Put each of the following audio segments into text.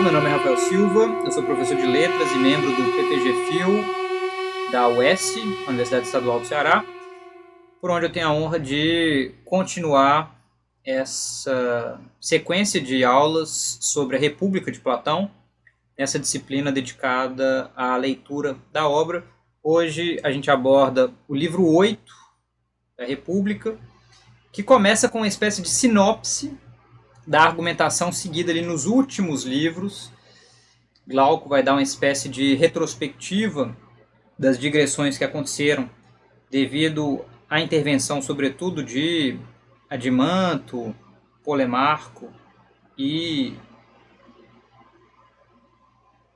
meu nome é Rafael Silva, eu sou professor de Letras e membro do PPG-FIL da UES, Universidade Estadual do Ceará, por onde eu tenho a honra de continuar essa sequência de aulas sobre a República de Platão, nessa disciplina dedicada à leitura da obra. Hoje a gente aborda o livro 8 da República, que começa com uma espécie de sinopse da argumentação seguida ali nos últimos livros. Glauco vai dar uma espécie de retrospectiva das digressões que aconteceram devido à intervenção, sobretudo, de Adimanto, Polemarco e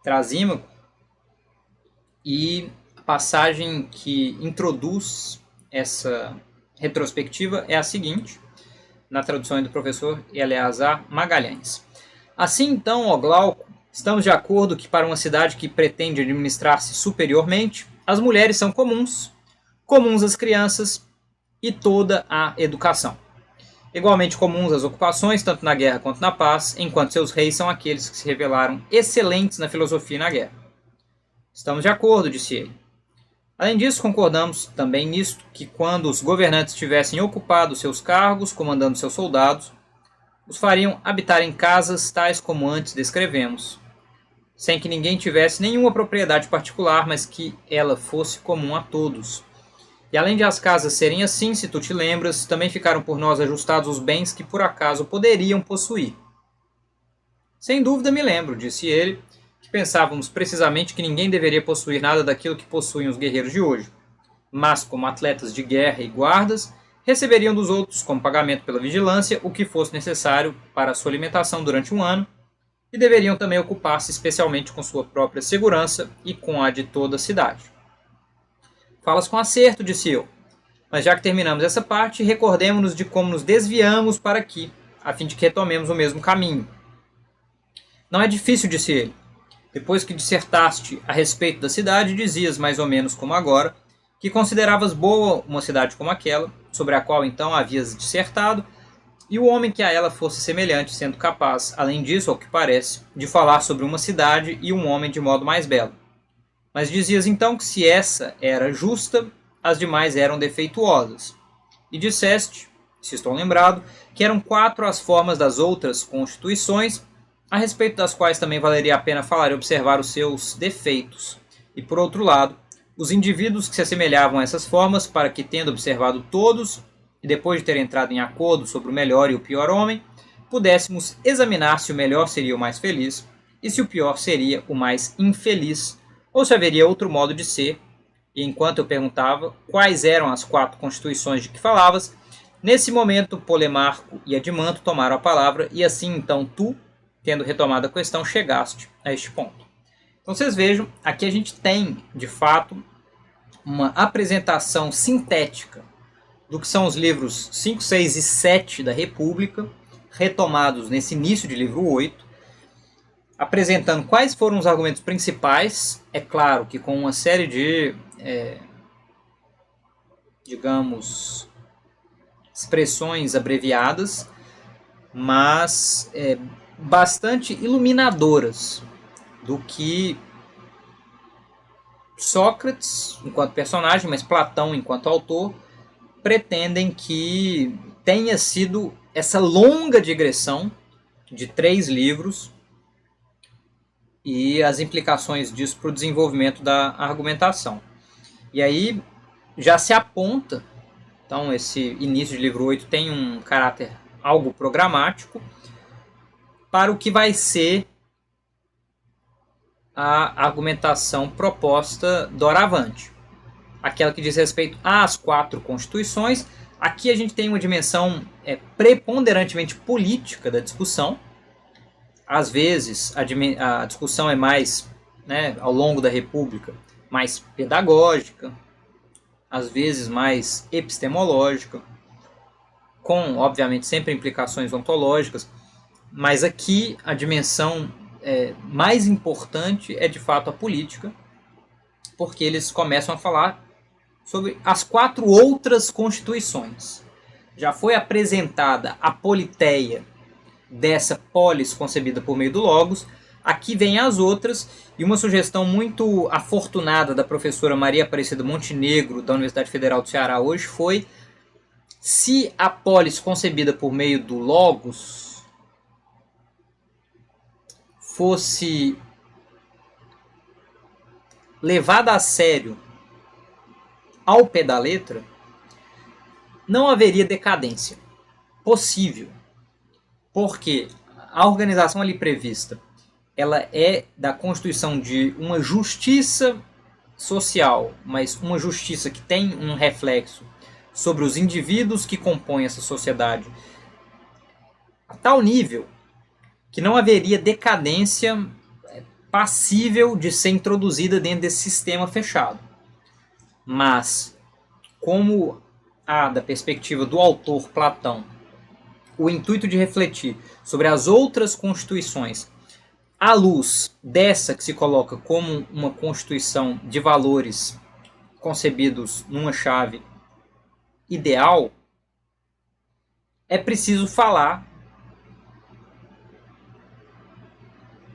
Trasímaco. E a passagem que introduz essa retrospectiva é a seguinte, na tradução do professor Eleazar Magalhães. Assim então, ó Glauco, estamos de acordo que para uma cidade que pretende administrar-se superiormente, as mulheres são comuns às crianças e toda a educação. Igualmente comuns às ocupações, tanto na guerra quanto na paz, enquanto seus reis são aqueles que se revelaram excelentes na filosofia e na guerra. Estamos de acordo, disse ele. Além disso, concordamos também nisto, que quando os governantes tivessem ocupado seus cargos, comandando seus soldados, os fariam habitar em casas tais como antes descrevemos, sem que ninguém tivesse nenhuma propriedade particular, mas que ela fosse comum a todos. E além de as casas serem assim, se tu te lembras, também ficaram por nós ajustados os bens que por acaso poderiam possuir. Sem dúvida me lembro, disse ele, que pensávamos precisamente que ninguém deveria possuir nada daquilo que possuem os guerreiros de hoje, mas como atletas de guerra e guardas, receberiam dos outros, como pagamento pela vigilância, o que fosse necessário para a sua alimentação durante um ano, e deveriam também ocupar-se especialmente com sua própria segurança e com a de toda a cidade. Falas com acerto, disse eu, mas já que terminamos essa parte, recordemo-nos de como nos desviamos para aqui, a fim de que retomemos o mesmo caminho. Não é difícil, disse ele. Depois que dissertaste a respeito da cidade, dizias, mais ou menos como agora, que consideravas boa uma cidade como aquela, sobre a qual então havias dissertado, e o homem que a ela fosse semelhante, sendo capaz, além disso, ao que parece, de falar sobre uma cidade e um homem de modo mais belo. Mas dizias então que se essa era justa, as demais eram defeituosas. E disseste, se estou lembrado, que eram 4 as formas das outras constituições, a respeito das quais também valeria a pena falar e observar os seus defeitos. E por outro lado, os indivíduos que se assemelhavam a essas formas, para que, tendo observado todos, e depois de ter entrado em acordo sobre o melhor e o pior homem, pudéssemos examinar se o melhor seria o mais feliz, e se o pior seria o mais infeliz, ou se haveria outro modo de ser. E enquanto eu perguntava quais eram as 4 constituições de que falavas, nesse momento Polemarco e Adimanto tomaram a palavra, e assim então tu, tendo retomado a questão, chegaste a este ponto. Então vocês vejam, aqui a gente tem, de fato, uma apresentação sintética do que são os livros 5, 6 e 7 da República, retomados nesse início de livro 8, apresentando quais foram os argumentos principais, é claro que com uma série de, digamos, expressões abreviadas, mas bastante iluminadoras do que Sócrates, enquanto personagem, mas Platão, enquanto autor, pretendem que tenha sido essa longa digressão de 3 livros e as implicações disso para o desenvolvimento da argumentação. E aí já se aponta, então esse início de livro 8 tem um caráter algo programático, para o que vai ser a argumentação proposta doravante. Aquela que diz respeito às 4 constituições. Aqui a gente tem uma dimensão preponderantemente política da discussão. Às vezes a discussão é mais, ao longo da República, mais pedagógica, às vezes mais epistemológica, com, obviamente, sempre implicações ontológicas. Mas aqui a dimensão mais importante é de fato a política, porque eles começam a falar sobre as 4 outras constituições. Já foi apresentada a politeia dessa polis concebida por meio do Logos, Aqui vem as outras, e uma sugestão muito afortunada da professora Maria Aparecida Montenegro, da Universidade Federal do Ceará hoje, foi: se a polis concebida por meio do logos fosse levada a sério ao pé da letra, não haveria decadência possível, porque a organização ali prevista, ela é da constituição de uma justiça social, mas uma justiça que tem um reflexo sobre os indivíduos que compõem essa sociedade, a tal nível que não haveria decadência passível de ser introduzida dentro desse sistema fechado. Mas, como há, da perspectiva do autor Platão, o intuito de refletir sobre as outras constituições à luz dessa que se coloca como uma constituição de valores concebidos numa chave ideal, é preciso falar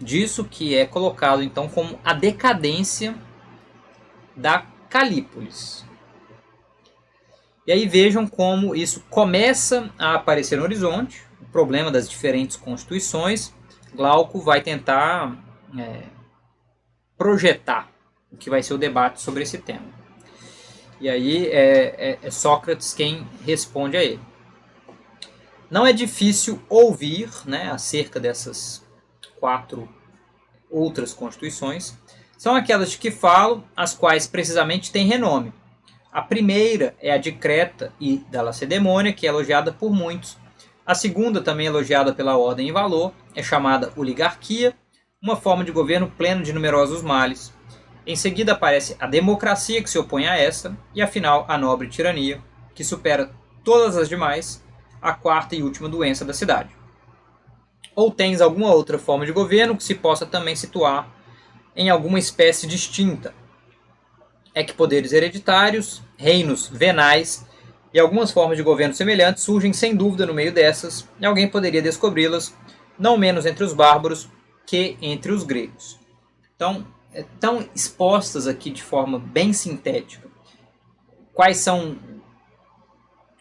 disso que é colocado então como a decadência da Calípolis. E aí vejam como isso começa a aparecer no horizonte, o problema das diferentes constituições. Glauco vai tentar projetar o que vai ser o debate sobre esse tema. E aí é Sócrates quem responde a ele. Não é difícil ouvir, né, acerca dessas 4 outras constituições. São aquelas de que falo, as quais precisamente têm renome. A primeira é a de Creta e da Lacedemônia, que é elogiada por muitos. A segunda, também elogiada pela ordem e valor, é chamada oligarquia, uma forma de governo pleno de numerosos males. Em seguida aparece a democracia, que se opõe a essa, e afinal a nobre tirania, que supera todas as demais, a quarta e última doença da cidade. Ou tens alguma outra forma de governo que se possa também situar em alguma espécie distinta. É que poderes hereditários, reinos venais e algumas formas de governo semelhantes surgem sem dúvida no meio dessas, e alguém poderia descobri-las, não menos entre os bárbaros que entre os gregos. Então, estão expostas aqui de forma bem sintética quais são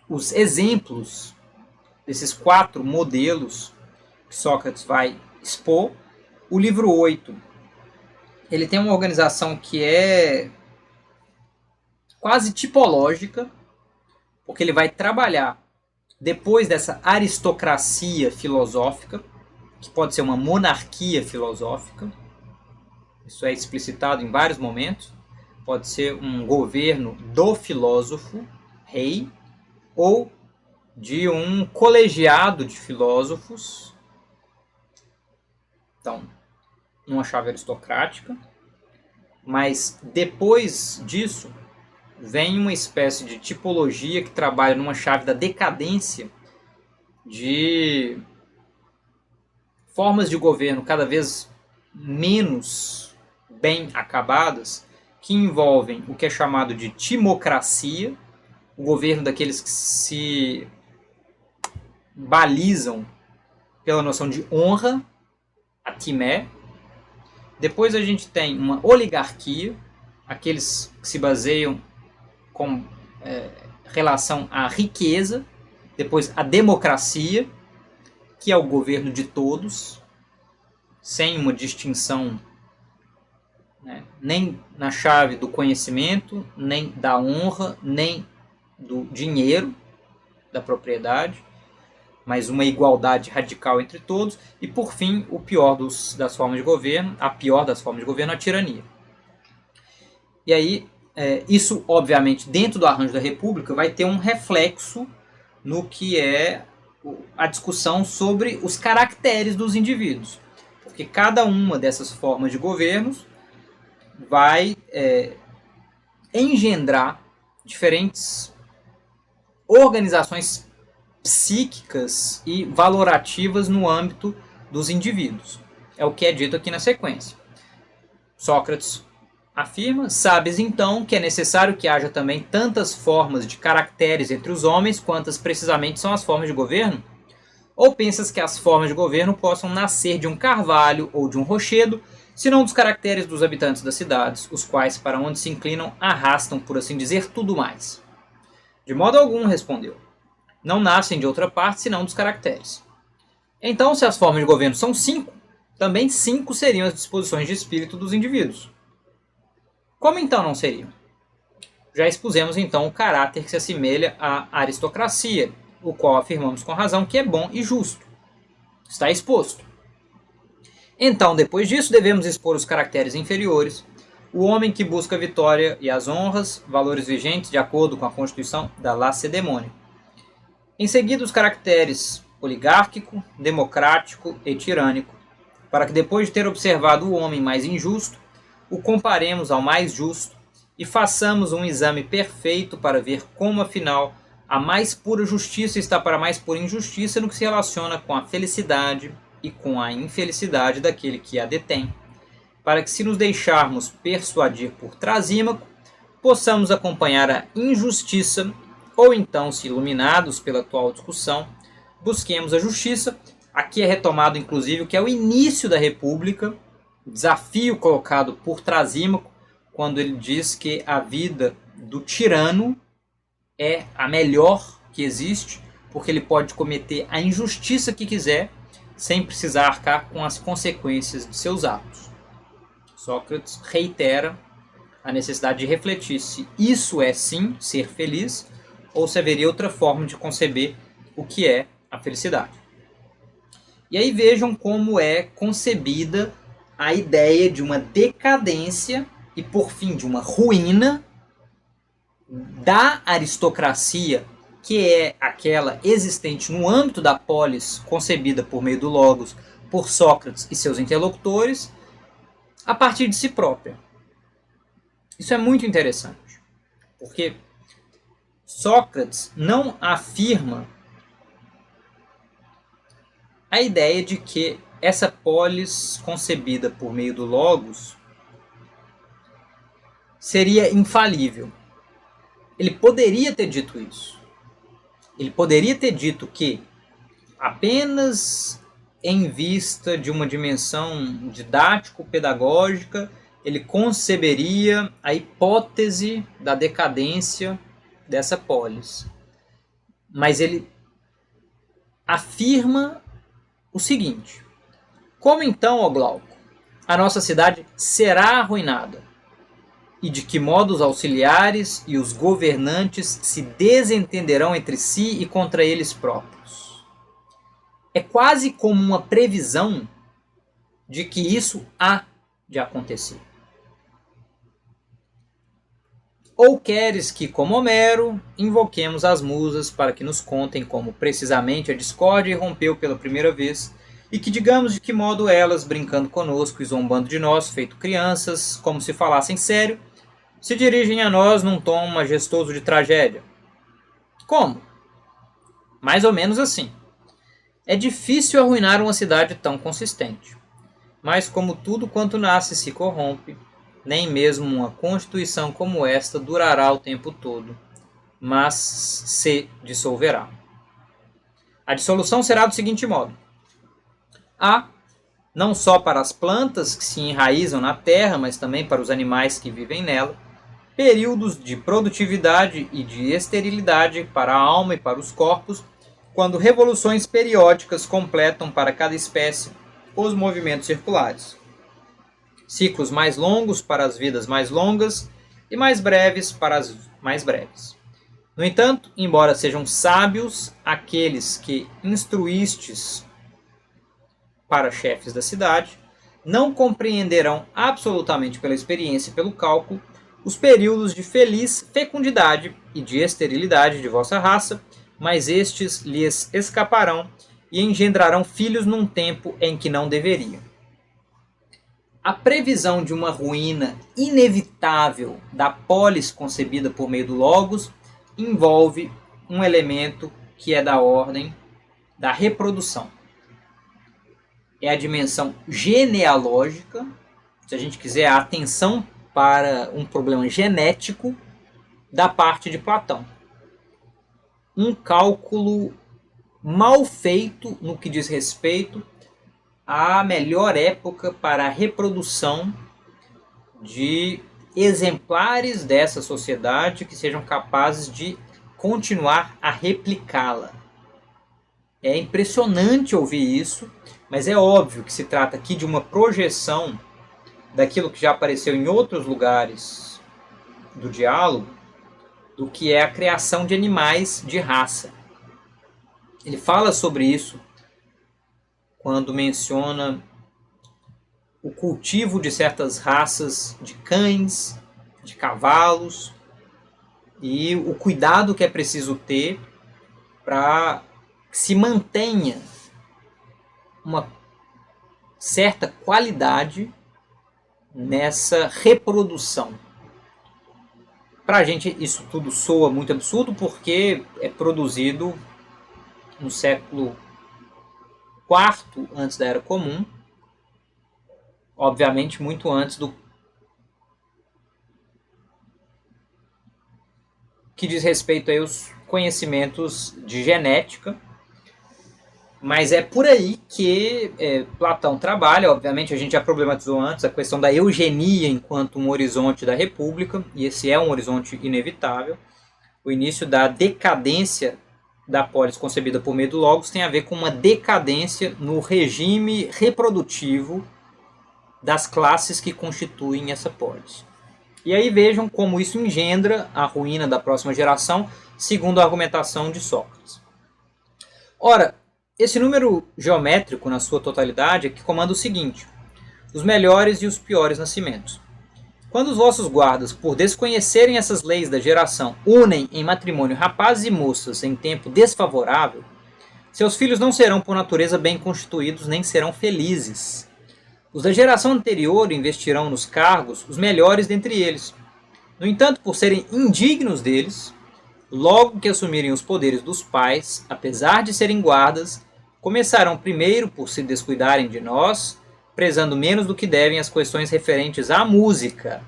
os exemplos desses 4 modelos que Sócrates vai expor. O livro 8, ele tem uma organização que é quase tipológica, porque ele vai trabalhar depois dessa aristocracia filosófica, que pode ser uma monarquia filosófica. Isso é explicitado em vários momentos. Pode ser um governo do filósofo, rei, ou de um colegiado de filósofos. Então, uma chave aristocrática. Mas depois disso, vem uma espécie de tipologia que trabalha numa chave da decadência, de formas de governo cada vez menos bem acabadas, que envolvem o que é chamado de timocracia, o governo daqueles que se balizam pela noção de honra, a timé. Depois a gente tem uma oligarquia, aqueles que se baseiam com relação à riqueza. Depois a democracia, que é o governo de todos, sem uma distinção, né, nem na chave do conhecimento, nem da honra, nem do dinheiro, da propriedade, mas uma igualdade radical entre todos. E por fim, o pior das formas de governo, a pior das formas de governo, a tirania. E aí, isso obviamente dentro do arranjo da República vai ter um reflexo no que é a discussão sobre os caracteres dos indivíduos, porque cada uma dessas formas de governos vai engendrar diferentes organizações psíquicas e valorativas no âmbito dos indivíduos. É o que é dito aqui na sequência. Sócrates afirma: sabes então que é necessário que haja também tantas formas de caracteres entre os homens quantas precisamente são as formas de governo? Ou pensas que as formas de governo possam nascer de um carvalho ou de um rochedo, senão dos caracteres dos habitantes das cidades, os quais, para onde se inclinam, arrastam, por assim dizer, tudo mais? De modo algum, respondeu. Não nascem de outra parte, senão dos caracteres. Então, se as formas de governo são 5, também 5 seriam as disposições de espírito dos indivíduos. Como então não seriam? Já expusemos então o caráter que se assemelha à aristocracia, o qual afirmamos com razão que é bom e justo. Está exposto. Então, depois disso, devemos expor os caracteres inferiores, o homem que busca a vitória e as honras, valores vigentes de acordo com a constituição da Lacedemônia. Em seguida, os caracteres oligárquico, democrático e tirânico, para que depois de ter observado o homem mais injusto, o comparemos ao mais justo e façamos um exame perfeito para ver como, afinal, a mais pura justiça está para a mais pura injustiça no que se relaciona com a felicidade e com a infelicidade daquele que a detém, para que, se nos deixarmos persuadir por Trasímaco, possamos acompanhar a injustiça, ou então, se iluminados pela atual discussão, busquemos a justiça. Aqui é retomado, inclusive, o que é o início da República, o desafio colocado por Trasímaco, quando ele diz que a vida do tirano é a melhor que existe, porque ele pode cometer a injustiça que quiser, sem precisar arcar com as consequências de seus atos. Sócrates reitera a necessidade de refletir se isso é, sim, ser feliz, ou se haveria outra forma de conceber o que é a felicidade. E aí vejam como é concebida a ideia de uma decadência e, por fim, de uma ruína da aristocracia, que é aquela existente no âmbito da polis, concebida por meio do Logos, por Sócrates e seus interlocutores, a partir de si própria. Isso é muito interessante, porque Sócrates não afirma a ideia de que essa polis concebida por meio do Logos seria infalível. Ele poderia ter dito isso. Ele poderia ter dito que apenas em vista de uma dimensão didático-pedagógica ele conceberia a hipótese da decadência dessa polis. Mas ele afirma o seguinte: como então, ó Glauco, a nossa cidade será arruinada? E de que modo os auxiliares e os governantes se desentenderão entre si e contra eles próprios? É quase como uma previsão de que isso há de acontecer. Ou queres que, como Homero, invoquemos as musas para que nos contem como precisamente a discórdia irrompeu pela primeira vez, e que digamos de que modo elas, brincando conosco e zombando de nós, feito crianças, como se falassem sério, se dirigem a nós num tom majestoso de tragédia. Como? Mais ou menos assim. É difícil arruinar uma cidade tão consistente, mas como tudo quanto nasce se corrompe, nem mesmo uma constituição como esta durará o tempo todo, mas se dissolverá. A dissolução será do seguinte modo: há, não só para as plantas que se enraizam na terra, mas também para os animais que vivem nela, períodos de produtividade e de esterilidade para a alma e para os corpos, quando revoluções periódicas completam para cada espécie os movimentos circulares. Ciclos mais longos para as vidas mais longas e mais breves para as mais breves. No entanto, embora sejam sábios aqueles que instruístes para chefes da cidade, não compreenderão absolutamente pela experiência e pelo cálculo os períodos de feliz fecundidade e de esterilidade de vossa raça, mas estes lhes escaparão e engendrarão filhos num tempo em que não deveriam. A previsão de uma ruína inevitável da polis concebida por meio do Logos envolve um elemento que é da ordem da reprodução. É a dimensão genealógica, se a gente quiser, a atenção para um problema genético da parte de Platão. Um cálculo mal feito no que diz respeito à melhor época para a reprodução de exemplares dessa sociedade que sejam capazes de continuar a replicá-la. É impressionante ouvir isso, mas é óbvio que se trata aqui de uma projeção daquilo que já apareceu em outros lugares do diálogo, do que é a criação de animais de raça. Ele fala sobre isso quando menciona o cultivo de certas raças de cães, de cavalos, e o cuidado que é preciso ter para que se mantenha uma certa qualidade nessa reprodução. Para a gente isso tudo soa muito absurdo porque é produzido no século IV antes da Era Comum, obviamente muito antes do que diz respeito aí aos conhecimentos de genética, mas é por aí que Platão trabalha. Obviamente a gente já problematizou antes a questão da eugenia enquanto um horizonte da República, e esse é um horizonte inevitável. O início da decadência da polis concebida por meio do Logos tem a ver com uma decadência no regime reprodutivo das classes que constituem essa polis. E aí vejam como isso engendra a ruína da próxima geração, segundo a argumentação de Sócrates. Ora, esse número geométrico, na sua totalidade, é que comanda o seguinte: os melhores e os piores nascimentos. Quando os vossos guardas, por desconhecerem essas leis da geração, unem em matrimônio rapazes e moças em tempo desfavorável, seus filhos não serão por natureza bem constituídos, nem serão felizes. Os da geração anterior investirão nos cargos os melhores dentre eles. No entanto, por serem indignos deles, logo que assumirem os poderes dos pais, apesar de serem guardas, começarão primeiro por se descuidarem de nós, prezando menos do que devem as questões referentes à música,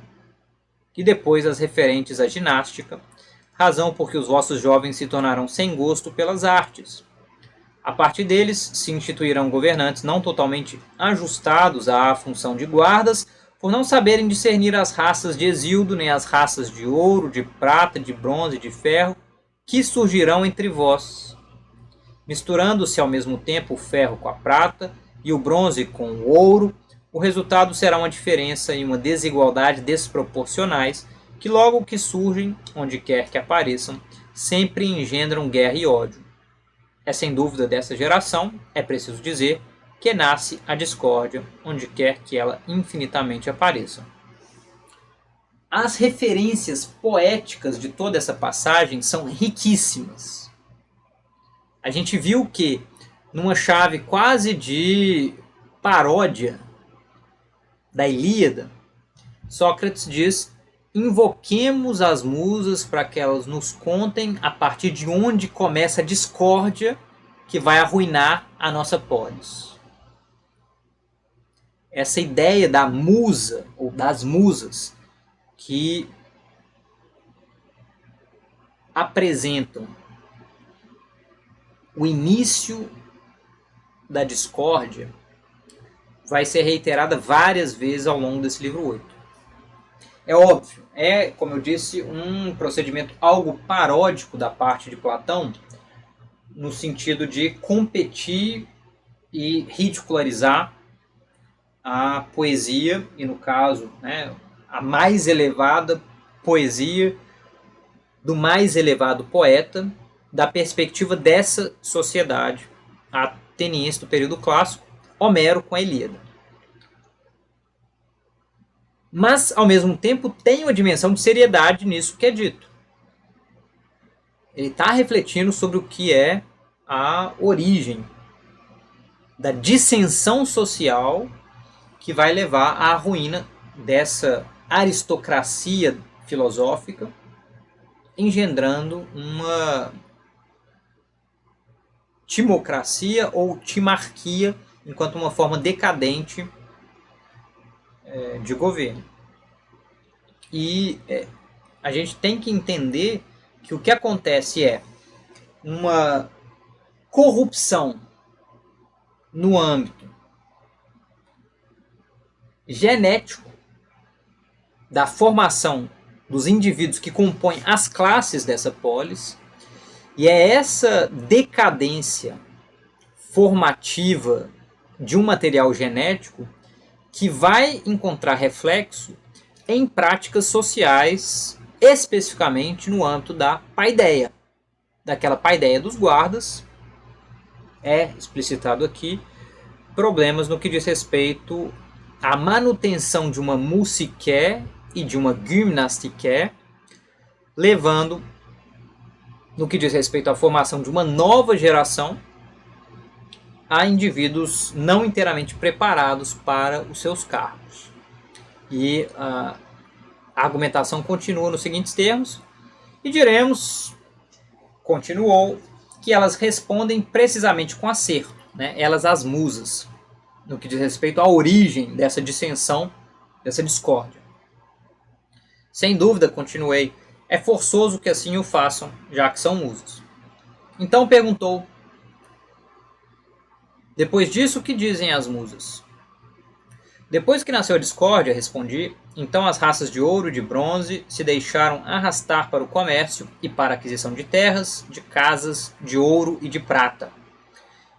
e depois as referentes à ginástica, razão por que os vossos jovens se tornarão sem gosto pelas artes. A partir deles se instituirão governantes não totalmente ajustados à função de guardas, por não saberem discernir as raças de Hesíodo, nem as raças de ouro, de prata, de bronze e de ferro, que surgirão entre vós, misturando-se ao mesmo tempo o ferro com a prata e o bronze com o ouro. O resultado será uma diferença e uma desigualdade desproporcionais, que logo que surgem, onde quer que apareçam, sempre engendram guerra e ódio. É sem dúvida dessa geração, é preciso dizer, que nasce a discórdia, onde quer que ela infinitamente apareça. As referências poéticas de toda essa passagem são riquíssimas. A gente viu que, numa chave quase de paródia da Ilíada, Sócrates diz: invoquemos as musas para que elas nos contem a partir de onde começa a discórdia que vai arruinar a nossa polis. Essa ideia da musa, ou das musas, que apresentam o início da discórdia, vai ser reiterada várias vezes ao longo desse livro 8. É óbvio, como eu disse, um procedimento algo paródico da parte de Platão, no sentido de competir e ridicularizar a poesia, e no caso, a mais elevada poesia do mais elevado poeta, da perspectiva dessa sociedade ateniense do período clássico, Homero com a Ilíada. Mas, ao mesmo tempo, tem uma dimensão de seriedade nisso que é dito. Ele está refletindo sobre o que é a origem da dissensão social que vai levar à ruína dessa aristocracia filosófica, engendrando uma timocracia ou timarquia enquanto uma forma decadente de governo. E a gente tem que entender que o que acontece é uma corrupção no âmbito genético da formação dos indivíduos que compõem as classes dessa polis, e é essa decadência formativa de um material genético que vai encontrar reflexo em práticas sociais, especificamente no âmbito da paideia, daquela paideia dos guardas. É explicitado aqui problemas no que diz respeito à manutenção de uma musiké e de uma gymnastiké, levando, no que diz respeito à formação de uma nova geração, a indivíduos não inteiramente preparados para os seus cargos. E a argumentação continua nos seguintes termos, e diremos, continuou, que elas respondem precisamente com acerto, né? Elas, as musas, no que diz respeito à origem dessa dissensão, dessa discórdia. Sem dúvida, continuei, é forçoso que assim o façam, já que são musas. Então perguntou, depois disso, o que dizem as musas? Depois que nasceu a discórdia, respondi, então as raças de ouro e de bronze se deixaram arrastar para o comércio e para a aquisição de terras, de casas, de ouro e de prata.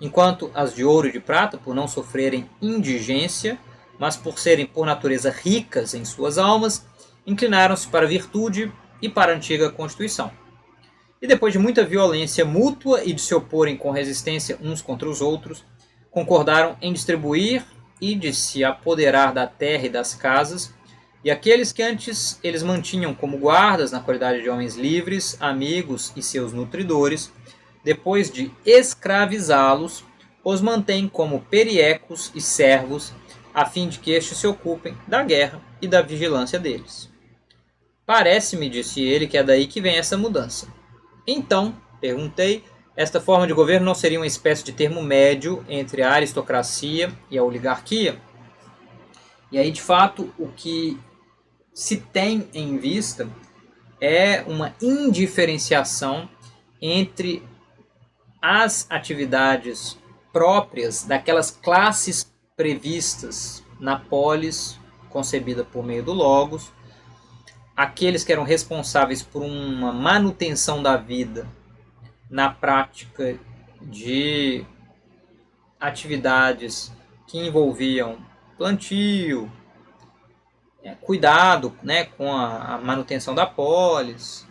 Enquanto as de ouro e de prata, por não sofrerem indigência, mas por serem por natureza ricas em suas almas, inclinaram-se para a virtude e para a antiga Constituição. E depois de muita violência mútua e de se oporem com resistência uns contra os outros, concordaram em distribuir e de se apoderar da terra e das casas, e aqueles que antes eles mantinham como guardas na qualidade de homens livres, amigos e seus nutridores, depois de escravizá-los, os mantêm como periecos e servos, a fim de que estes se ocupem da guerra e da vigilância deles. Parece-me, disse ele, que é daí que vem essa mudança. Então, perguntei, esta forma de governo não seria uma espécie de termo médio entre a aristocracia e a oligarquia? E aí, de fato, o que se tem em vista é uma indiferenciação entre as atividades próprias daquelas classes previstas na polis, concebida por meio do Logos, aqueles que eram responsáveis por uma manutenção da vida na prática de atividades que envolviam plantio, cuidado, né, com a manutenção da polis,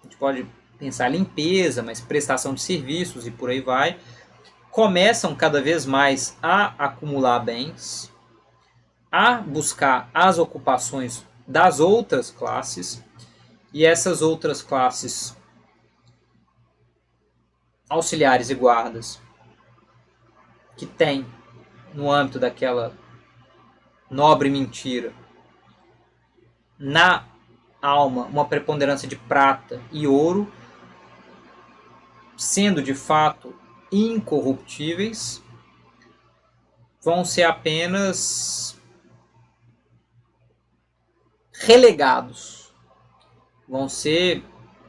a gente pode pensar limpeza, mas prestação de serviços e por aí vai, começam cada vez mais a acumular bens, a buscar as ocupações das outras classes, e essas outras classes auxiliares e guardas que tem no âmbito daquela nobre mentira na alma uma preponderância de prata e ouro, sendo de fato incorruptíveis, vão ser apenas relegados, vão ser,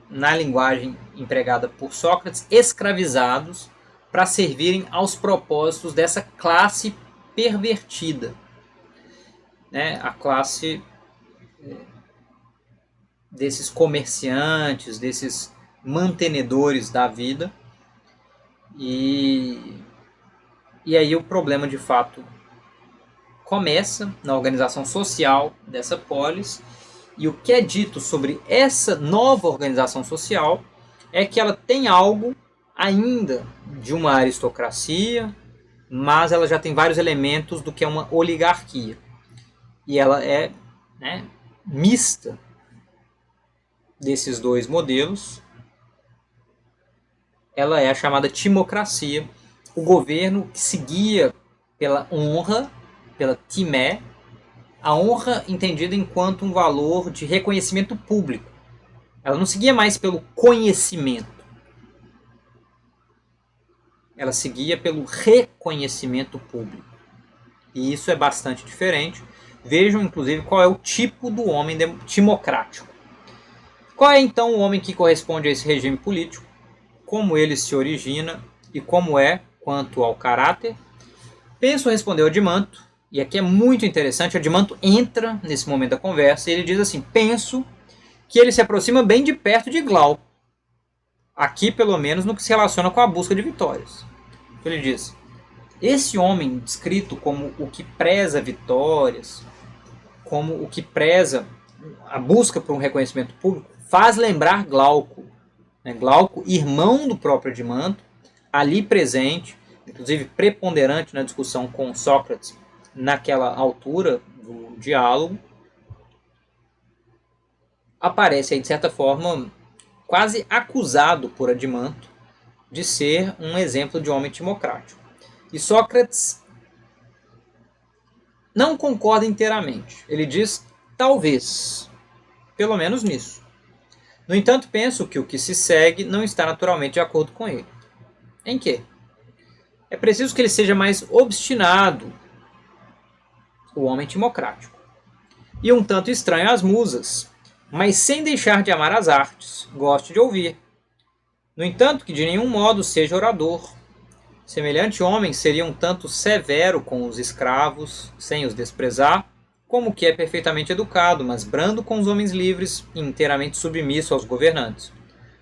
na linguagem empregada por Sócrates, escravizados para servirem aos propósitos dessa classe pervertida, né? A classe desses comerciantes, desses mantenedores da vida, e aí o problema de fato começa na organização social dessa polis, e o que é dito sobre essa nova organização social é que ela tem algo ainda de uma aristocracia, mas ela já tem vários elementos do que é uma oligarquia. E ela é, né, mista desses dois modelos. Ela é a chamada timocracia, o governo que se guia pela honra, pela timé, a honra entendida enquanto um valor de reconhecimento público. Ela não seguia mais pelo conhecimento. Ela seguia pelo reconhecimento público. E isso é bastante diferente. Vejam, inclusive, qual é o tipo do homem timocrático. Qual é, então, o homem que corresponde a esse regime político? Como ele se origina e como é quanto ao caráter? Penso, respondeu Adimanto, e aqui é muito interessante, Adimanto entra nesse momento da conversa e ele diz assim, penso que ele se aproxima bem de perto de Glauco, aqui pelo menos no que se relaciona com a busca de vitórias. Ele diz, esse homem descrito como o que preza vitórias, como o que preza a busca por um reconhecimento público, faz lembrar Glauco. Né? Glauco, irmão do próprio Adimanto, ali presente, inclusive preponderante na discussão com Sócrates naquela altura do diálogo, aparece aí, de certa forma, quase acusado por Adimanto de ser um exemplo de homem timocrático. E Sócrates não concorda inteiramente. Ele diz, talvez, pelo menos nisso. No entanto, penso que o que se segue não está naturalmente de acordo com ele. Em quê? É preciso que ele seja mais obstinado, o homem timocrático, e um tanto estranho às musas, mas sem deixar de amar as artes, goste de ouvir. No entanto, que de nenhum modo seja orador. Semelhante homem seria um tanto severo com os escravos, sem os desprezar, como que é perfeitamente educado, mas brando com os homens livres e inteiramente submisso aos governantes.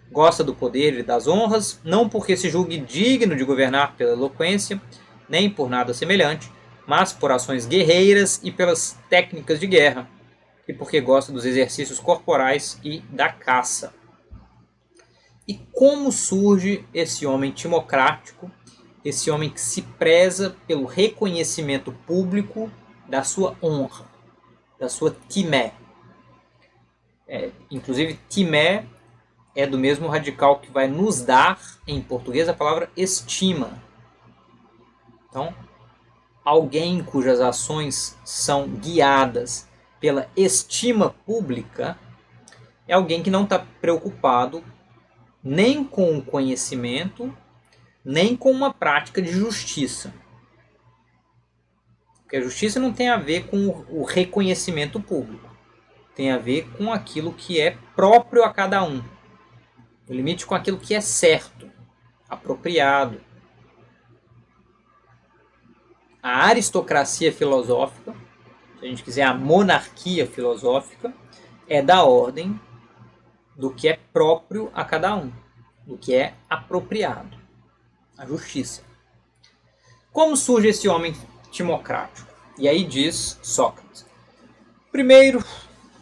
Gosta do poder e das honras, não porque se julgue digno de governar pela eloquência, nem por nada semelhante, mas por ações guerreiras e pelas técnicas de guerra, e porque gosta dos exercícios corporais e da caça. E como surge esse homem timocrático, esse homem que se preza pelo reconhecimento público da sua honra, da sua timé? Inclusive, timé é do mesmo radical que vai nos dar, em português, a palavra estima. Então, alguém cujas ações são guiadas pela estima pública é alguém que não está preocupado nem com o conhecimento, nem com uma prática de justiça. Porque a justiça não tem a ver com o reconhecimento público. Tem a ver com aquilo que é próprio a cada um. No limite, com aquilo que é certo, apropriado. A aristocracia filosófica, se a gente quiser a monarquia filosófica, é da ordem do que é próprio a cada um, do que é apropriado, a justiça. Como surge esse homem timocrático? E aí diz Sócrates. Primeiro,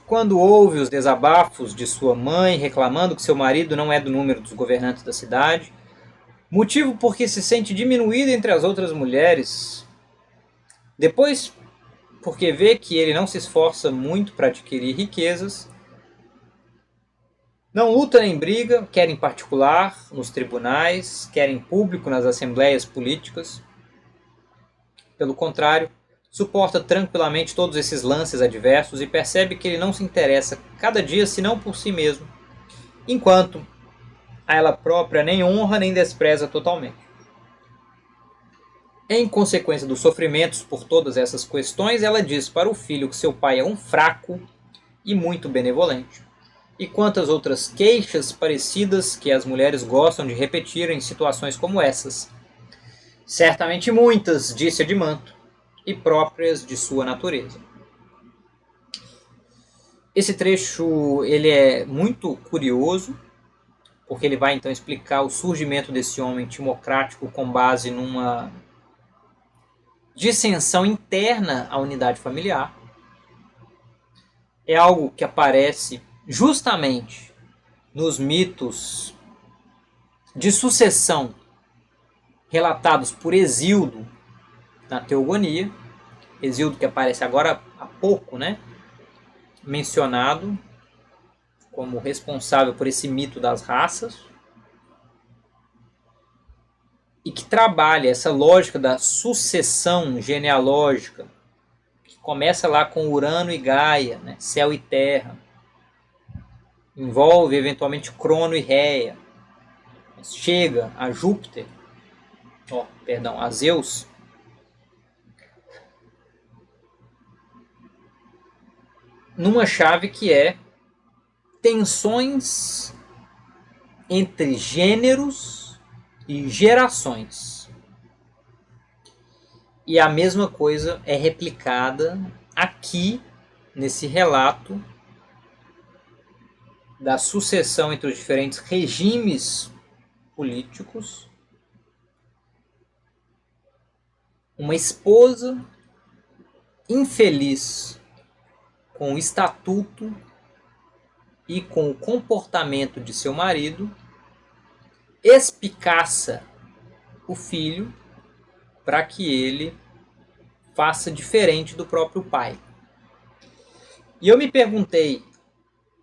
quando ouve os desabafos de sua mãe reclamando que seu marido não é do número dos governantes da cidade, motivo porque se sente diminuído entre as outras mulheres. Depois, porque vê que ele não se esforça muito para adquirir riquezas, não luta nem briga, quer em particular nos tribunais, quer em público nas assembleias políticas. Pelo contrário, suporta tranquilamente todos esses lances adversos e percebe que ele não se interessa cada dia senão por si mesmo, enquanto a ela própria nem honra nem despreza totalmente. Em consequência dos sofrimentos por todas essas questões, ela diz para o filho que seu pai é um fraco e muito benevolente. E quantas outras queixas parecidas que as mulheres gostam de repetir em situações como essas. Certamente muitas, disse Adimanto, e próprias de sua natureza. Esse trecho ele é muito curioso, porque ele vai então explicar o surgimento desse homem timocrático com base numa dissensão interna à unidade familiar. É algo que aparece justamente nos mitos de sucessão relatados por Hesíodo na Teogonia. Hesíodo que aparece agora há pouco, né? Mencionado como responsável por esse mito das raças. E que trabalha essa lógica da sucessão genealógica, que começa lá com Urano e Gaia, né? Céu e terra. Envolve eventualmente Crono e Réia. Chega a Júpiter, a Zeus, numa chave que é tensões entre gêneros e gerações. E a mesma coisa é replicada aqui nesse relato da sucessão entre os diferentes regimes políticos. Uma esposa infeliz com o estatuto e com o comportamento de seu marido espicaça o filho para que ele faça diferente do próprio pai. E eu me perguntei,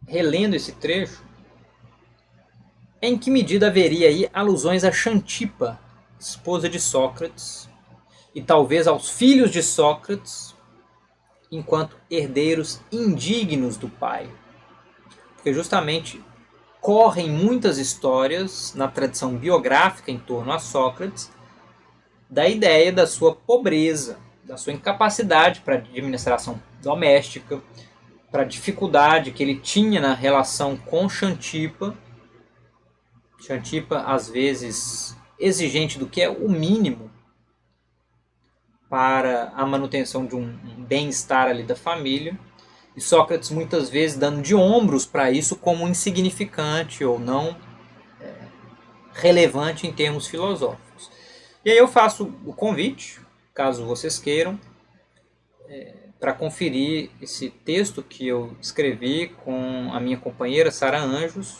relendo esse trecho, em que medida haveria aí alusões a Xantipa, esposa de Sócrates, e talvez aos filhos de Sócrates, enquanto herdeiros indignos do pai. Porque justamente correm muitas histórias na tradição biográfica em torno a Sócrates da ideia da sua pobreza, da sua incapacidade para administração doméstica, para a dificuldade que ele tinha na relação com Xantipa. Xantipa, às vezes, exigente do que é o mínimo para a manutenção de um bem-estar ali da família. E Sócrates muitas vezes dando de ombros para isso como insignificante ou não relevante em termos filosóficos. E aí eu faço o convite, caso vocês queiram, para conferir esse texto que eu escrevi com a minha companheira Sara Anjos,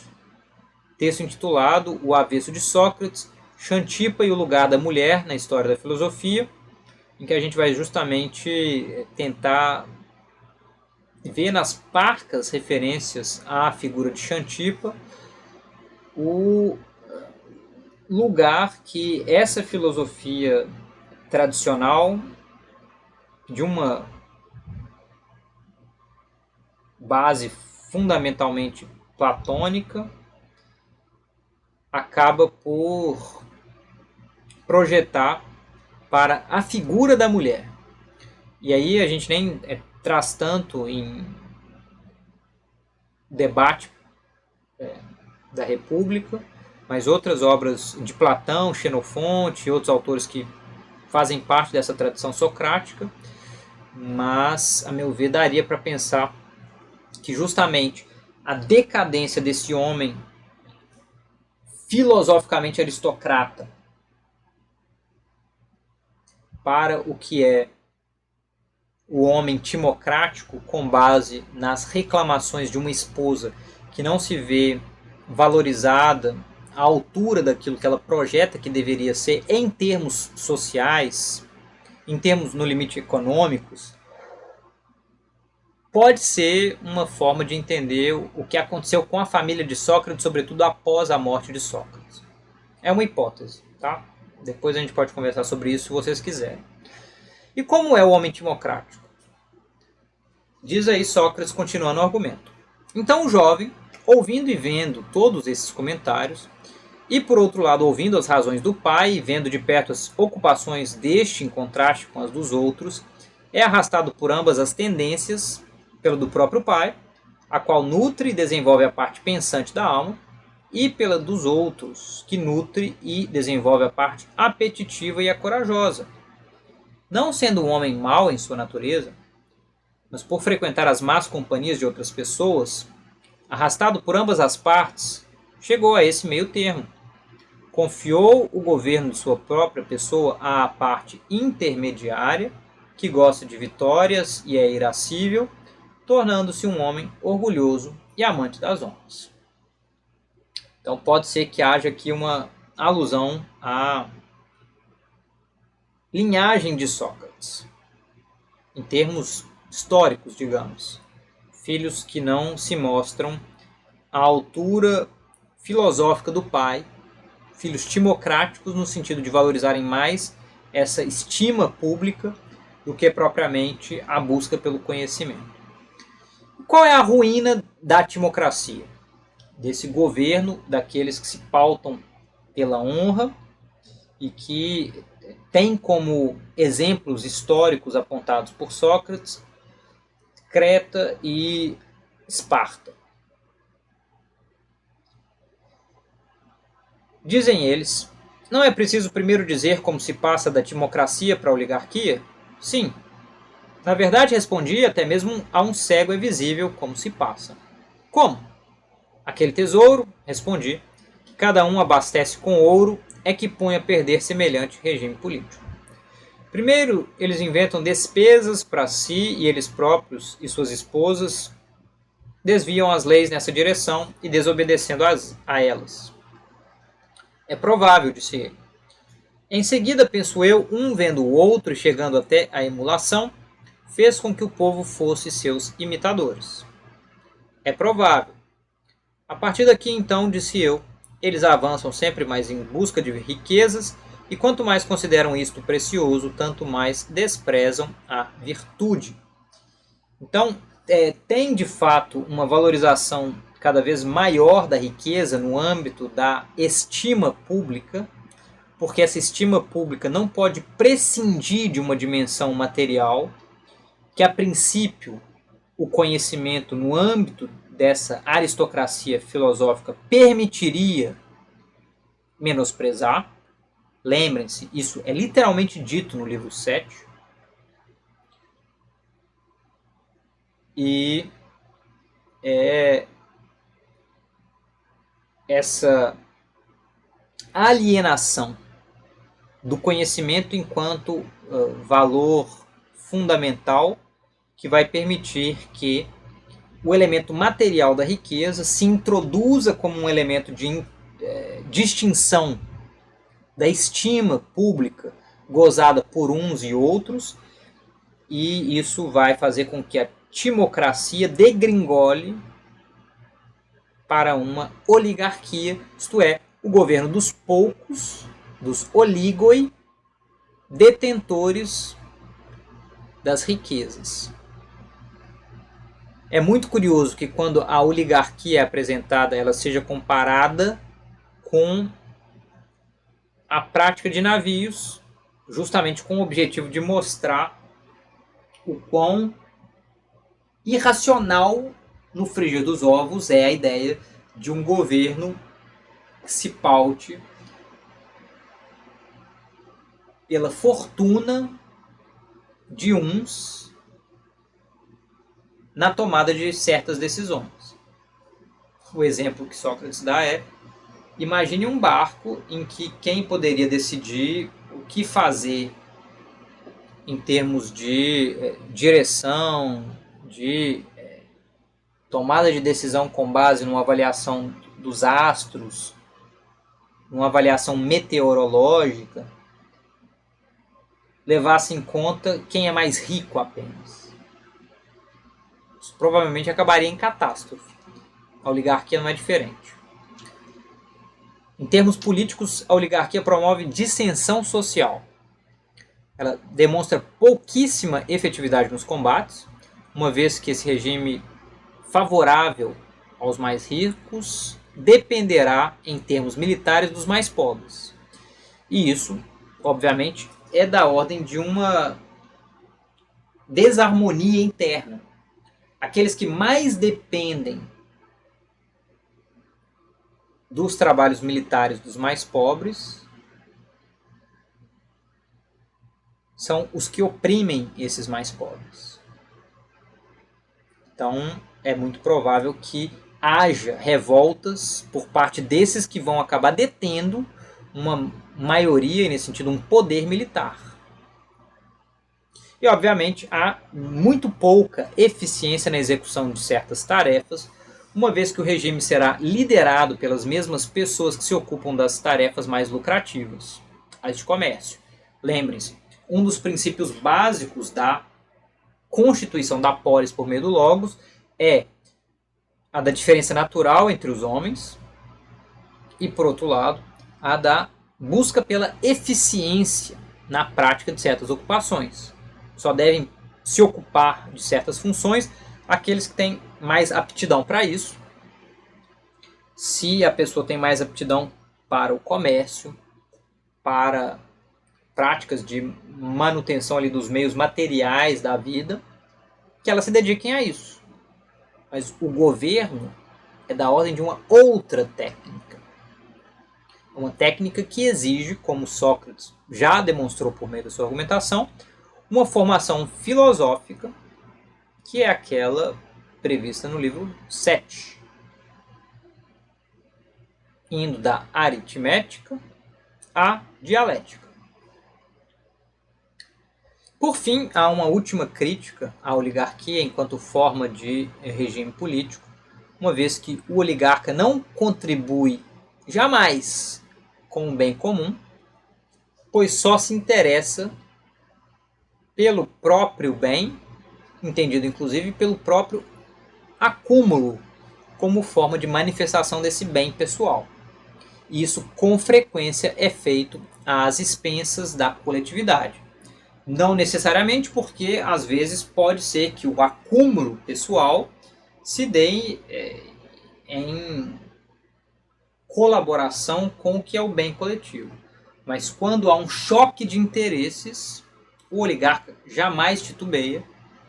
texto intitulado O Avesso de Sócrates, Xantipa e o Lugar da Mulher na História da Filosofia, em que a gente vai justamente tentar ver nas parcas referências à figura de Xantipa o lugar que essa filosofia tradicional, de uma base fundamentalmente platônica, acaba por projetar para a figura da mulher. E aí a gente nem traz tanto em debate da República, mas outras obras de Platão, Xenofonte e outros autores que fazem parte dessa tradição socrática, mas, a meu ver, daria para pensar que justamente a decadência desse homem filosoficamente aristocrata para o que é o homem timocrático, com base nas reclamações de uma esposa que não se vê valorizada à altura daquilo que ela projeta que deveria ser em termos sociais, em termos no limite econômicos, pode ser uma forma de entender o que aconteceu com a família de Sócrates, sobretudo após a morte de Sócrates. É uma hipótese, tá? Depois a gente pode conversar sobre isso se vocês quiserem. E como é o homem timocrático? Diz aí Sócrates, continuando o argumento. Então o jovem, ouvindo e vendo todos esses comentários, e por outro lado ouvindo as razões do pai e vendo de perto as ocupações deste em contraste com as dos outros, é arrastado por ambas as tendências, pela do próprio pai, a qual nutre e desenvolve a parte pensante da alma, e pela dos outros, que nutre e desenvolve a parte apetitiva e a corajosa. Não sendo um homem mau em sua natureza, mas por frequentar as más companhias de outras pessoas, arrastado por ambas as partes, chegou a esse meio termo. Confiou o governo de sua própria pessoa à parte intermediária, que gosta de vitórias e é irascível, tornando-se um homem orgulhoso e amante das honras. Então pode ser que haja aqui uma alusão à linhagem de Sócrates, em termos históricos, digamos. Filhos que não se mostram à altura filosófica do pai, filhos timocráticos no sentido de valorizarem mais essa estima pública do que propriamente a busca pelo conhecimento. Qual é a ruína da timocracia? Desse governo, daqueles que se pautam pela honra e que tem como exemplos históricos apontados por Sócrates Creta e Esparta. Dizem eles Não é preciso primeiro dizer como se passa da timocracia para a oligarquia? Sim. Na verdade, respondi, até mesmo a um cego é visível como se passa. Como? Aquele tesouro, respondi, que cada um abastece com ouro, é que põe a perder semelhante regime político. Primeiro, eles inventam despesas para si e eles próprios e suas esposas desviam as leis nessa direção e desobedecendo a elas. É provável, disse ele. Em seguida, penso eu, um vendo o outro e chegando até a emulação, fez com que o povo fosse seus imitadores. É provável. A partir daqui, então, disse eu, eles avançam sempre mais em busca de riquezas e quanto mais consideram isto precioso, tanto mais desprezam a virtude. Então, tem de fato uma valorização cada vez maior da riqueza no âmbito da estima pública, porque essa estima pública não pode prescindir de uma dimensão material, que a princípio o conhecimento no âmbito dessa aristocracia filosófica permitiria menosprezar. Lembrem-se, isso é literalmente dito no livro 7. E essa alienação do conhecimento enquanto valor fundamental que vai permitir que o elemento material da riqueza se introduza como um elemento de distinção da estima pública gozada por uns e outros, e isso vai fazer com que a timocracia degringole para uma oligarquia, isto é, o governo dos poucos, dos oligoi, detentores das riquezas. É muito curioso que quando a oligarquia é apresentada, ela seja comparada com a prática de navios, justamente com o objetivo de mostrar o quão irracional no frigir dos ovos é a ideia de um governo que se paute pela fortuna de uns na tomada de certas decisões. O exemplo que Sócrates dá é: imagine um barco em que quem poderia decidir o que fazer em termos de direção, de tomada de decisão com base numa avaliação dos astros, numa avaliação meteorológica, levasse em conta quem é mais rico apenas. Isso provavelmente acabaria em catástrofe. A oligarquia não é diferente. Em termos políticos, a oligarquia promove dissensão social. Ela demonstra pouquíssima efetividade nos combates, uma vez que esse regime favorável aos mais ricos dependerá, em termos militares, dos mais pobres. E isso, obviamente, é da ordem de uma desarmonia interna. Aqueles que mais dependem dos trabalhos militares dos mais pobres são os que oprimem esses mais pobres. Então, é muito provável que haja revoltas por parte desses que vão acabar detendo uma maioria, e nesse sentido, um poder militar. E, obviamente, há muito pouca eficiência na execução de certas tarefas, uma vez que o regime será liderado pelas mesmas pessoas que se ocupam das tarefas mais lucrativas, as de comércio. Lembrem-se, um dos princípios básicos da constituição da polis por meio do logos é a da diferença natural entre os homens e, por outro lado, a da busca pela eficiência na prática de certas ocupações. Só devem se ocupar de certas funções aqueles que têm mais aptidão para isso. Se a pessoa tem mais aptidão para o comércio, para práticas de manutenção ali dos meios materiais da vida, que elas se dediquem a isso. Mas o governo é da ordem de uma outra técnica. Uma técnica que exige, como Sócrates já demonstrou por meio da sua argumentação, uma formação filosófica, que é aquela prevista no livro 7, indo da aritmética à dialética. Por fim, há uma última crítica à oligarquia enquanto forma de regime político, uma vez que o oligarca não contribui jamais com o bem comum, pois só se interessa pelo próprio bem, entendido inclusive pelo próprio acúmulo como forma de manifestação desse bem pessoal. E isso com frequência é feito às expensas da coletividade. Não necessariamente, porque às vezes pode ser que o acúmulo pessoal se dê em colaboração com o que é o bem coletivo. Mas quando há um choque de interesses, o oligarca jamais titubeia,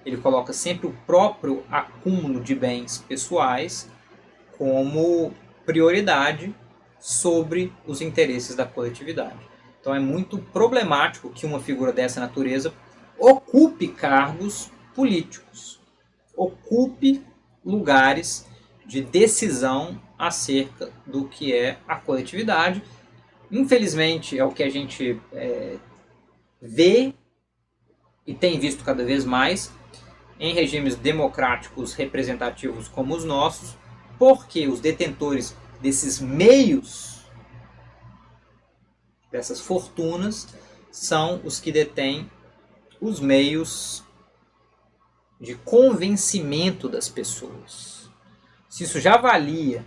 ele coloca sempre o próprio acúmulo de bens pessoais como prioridade sobre os interesses da coletividade. Então é muito problemático que uma figura dessa natureza ocupe cargos políticos, ocupe lugares de decisão acerca do que é a coletividade. Infelizmente é o que a gente vê e tem visto cada vez mais em regimes democráticos representativos como os nossos, porque os detentores desses meios, dessas fortunas, são os que detêm os meios de convencimento das pessoas. Se isso já valia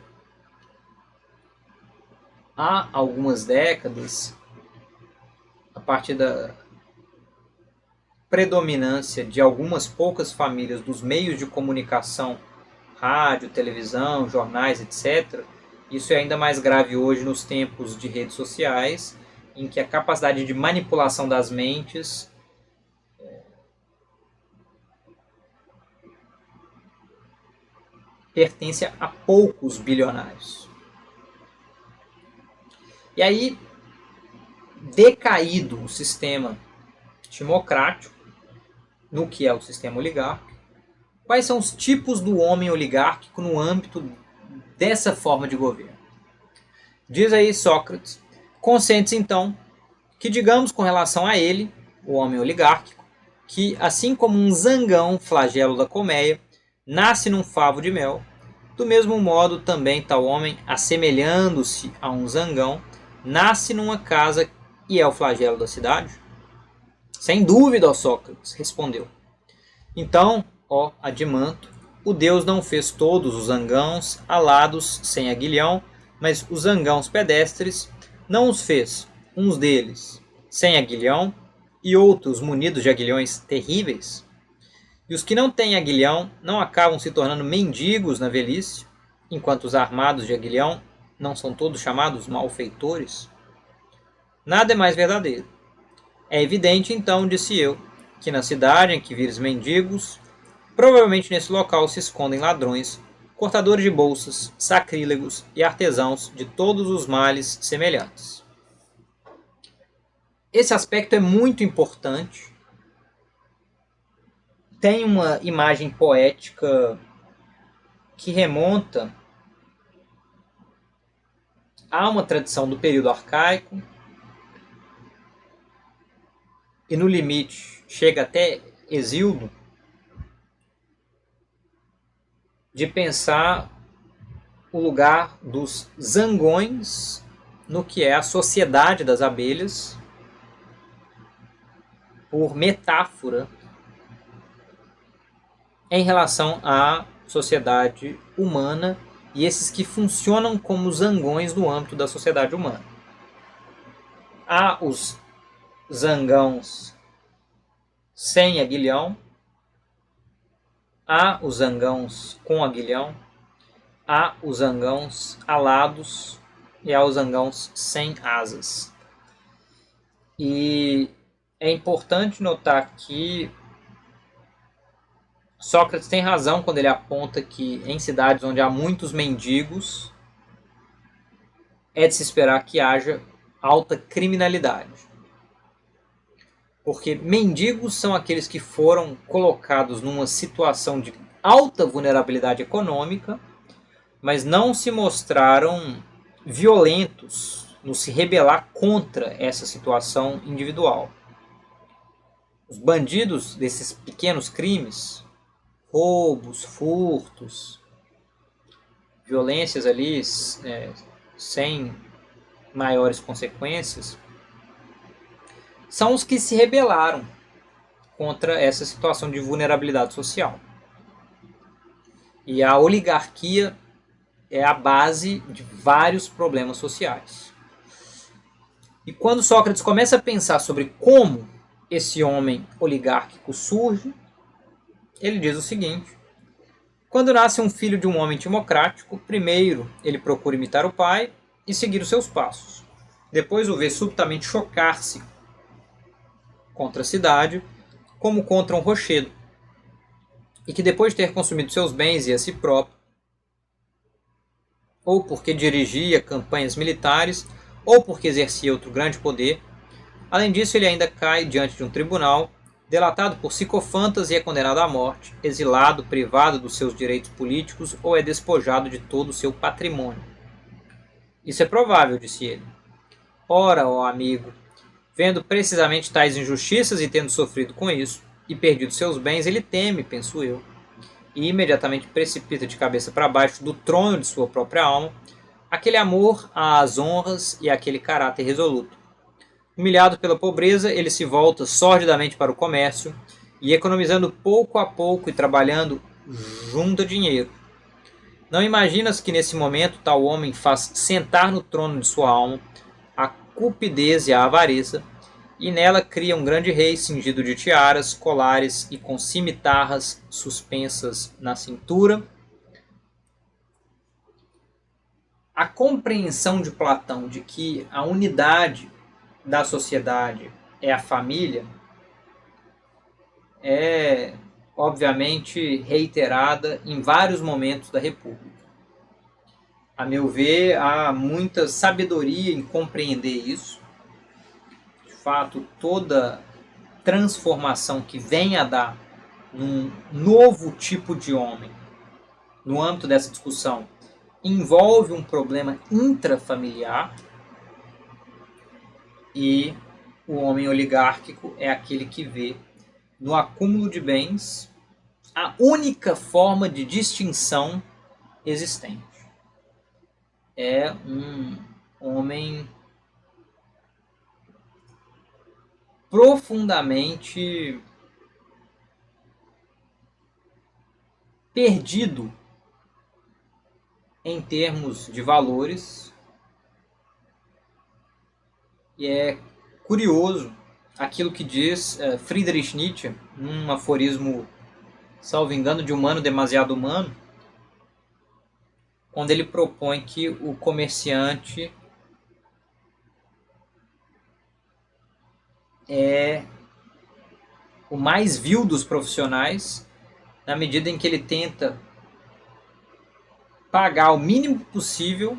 há algumas décadas, a partir da predominância de algumas poucas famílias dos meios de comunicação, rádio, televisão, jornais, etc., isso é ainda mais grave hoje nos tempos de redes sociais, em que a capacidade de manipulação das mentes pertence a poucos bilionários. E aí, decaído o sistema democrático, no que é o sistema oligárquico, quais são os tipos do homem oligárquico no âmbito dessa forma de governo? Diz aí Sócrates: consente-se então que digamos com relação a ele, o homem oligárquico, que assim como um zangão, flagelo da colmeia, nasce num favo de mel, do mesmo modo também tal homem, assemelhando-se a um zangão, nasce numa casa e é o flagelo da cidade? Sem dúvida, ó Sócrates, respondeu. Então, ó Adimanto, o Deus não fez todos os zangãos alados sem aguilhão, mas os zangãos pedestres não os fez, uns deles sem aguilhão e outros munidos de aguilhões terríveis? E os que não têm aguilhão não acabam se tornando mendigos na velhice, enquanto os armados de aguilhão não são todos chamados malfeitores? Nada é mais verdadeiro. É evidente, então, disse eu, que na cidade em que vires mendigos, provavelmente nesse local se escondem ladrões, cortadores de bolsas, sacrílegos e artesãos de todos os males semelhantes. Esse aspecto é muito importante. Tem uma imagem poética que remonta a uma tradição do período arcaico e no limite chega até Hesíodo, de pensar o lugar dos zangões no que é a sociedade das abelhas, por metáfora, em relação à sociedade humana e esses que funcionam como zangões no âmbito da sociedade humana. Há os zangãos sem aguilhão, há os zangãos com aguilhão, há os zangãos alados e há os zangãos sem asas. E é importante notar que Sócrates tem razão quando ele aponta que em cidades onde há muitos mendigos, é de se esperar que haja alta criminalidade. Porque mendigos são aqueles que foram colocados numa situação de alta vulnerabilidade econômica, mas não se mostraram violentos no se rebelar contra essa situação individual. Os bandidos desses pequenos crimes, roubos, furtos, violências ali sem maiores consequências, são os que se rebelaram contra essa situação de vulnerabilidade social. E a oligarquia é a base de vários problemas sociais. E quando Sócrates começa a pensar sobre como esse homem oligárquico surge, ele diz o seguinte: quando nasce um filho de um homem timocrático, primeiro ele procura imitar o pai e seguir os seus passos. Depois o vê subitamente chocar-se contra a cidade, como contra um rochedo, e que depois de ter consumido seus bens e a si próprio, ou porque dirigia campanhas militares, ou porque exercia outro grande poder, além disso ele ainda cai diante de um tribunal, delatado por sicofantas e é condenado à morte, exilado, privado dos seus direitos políticos ou é despojado de todo o seu patrimônio. Isso é provável, disse ele. Ora, ó amigo, vendo precisamente tais injustiças e tendo sofrido com isso, e perdido seus bens, ele teme, penso eu, e imediatamente precipita de cabeça para baixo do trono de sua própria alma aquele amor às honras e aquele caráter resoluto. Humilhado pela pobreza, ele se volta sordidamente para o comércio e, economizando pouco a pouco e trabalhando, junta dinheiro. Não imaginas que nesse momento tal homem faz sentar no trono de sua alma a cupidez e a avareza, e nela cria um grande rei cingido de tiaras, colares e com cimitarras suspensas na cintura? A compreensão de Platão de que a unidade da sociedade é a família é, obviamente, reiterada em vários momentos da República. A meu ver, há muita sabedoria em compreender isso. De fato, toda transformação que vem a dar num novo tipo de homem, no âmbito dessa discussão, envolve um problema intrafamiliar, e o homem oligárquico é aquele que vê no acúmulo de bens a única forma de distinção existente. É um homem profundamente perdido em termos de valores. E é curioso aquilo que diz Friedrich Nietzsche, num aforismo, salvo engano, de Humano Demasiado Humano, quando ele propõe que o comerciante é o mais vil dos profissionais, na medida em que ele tenta pagar o mínimo possível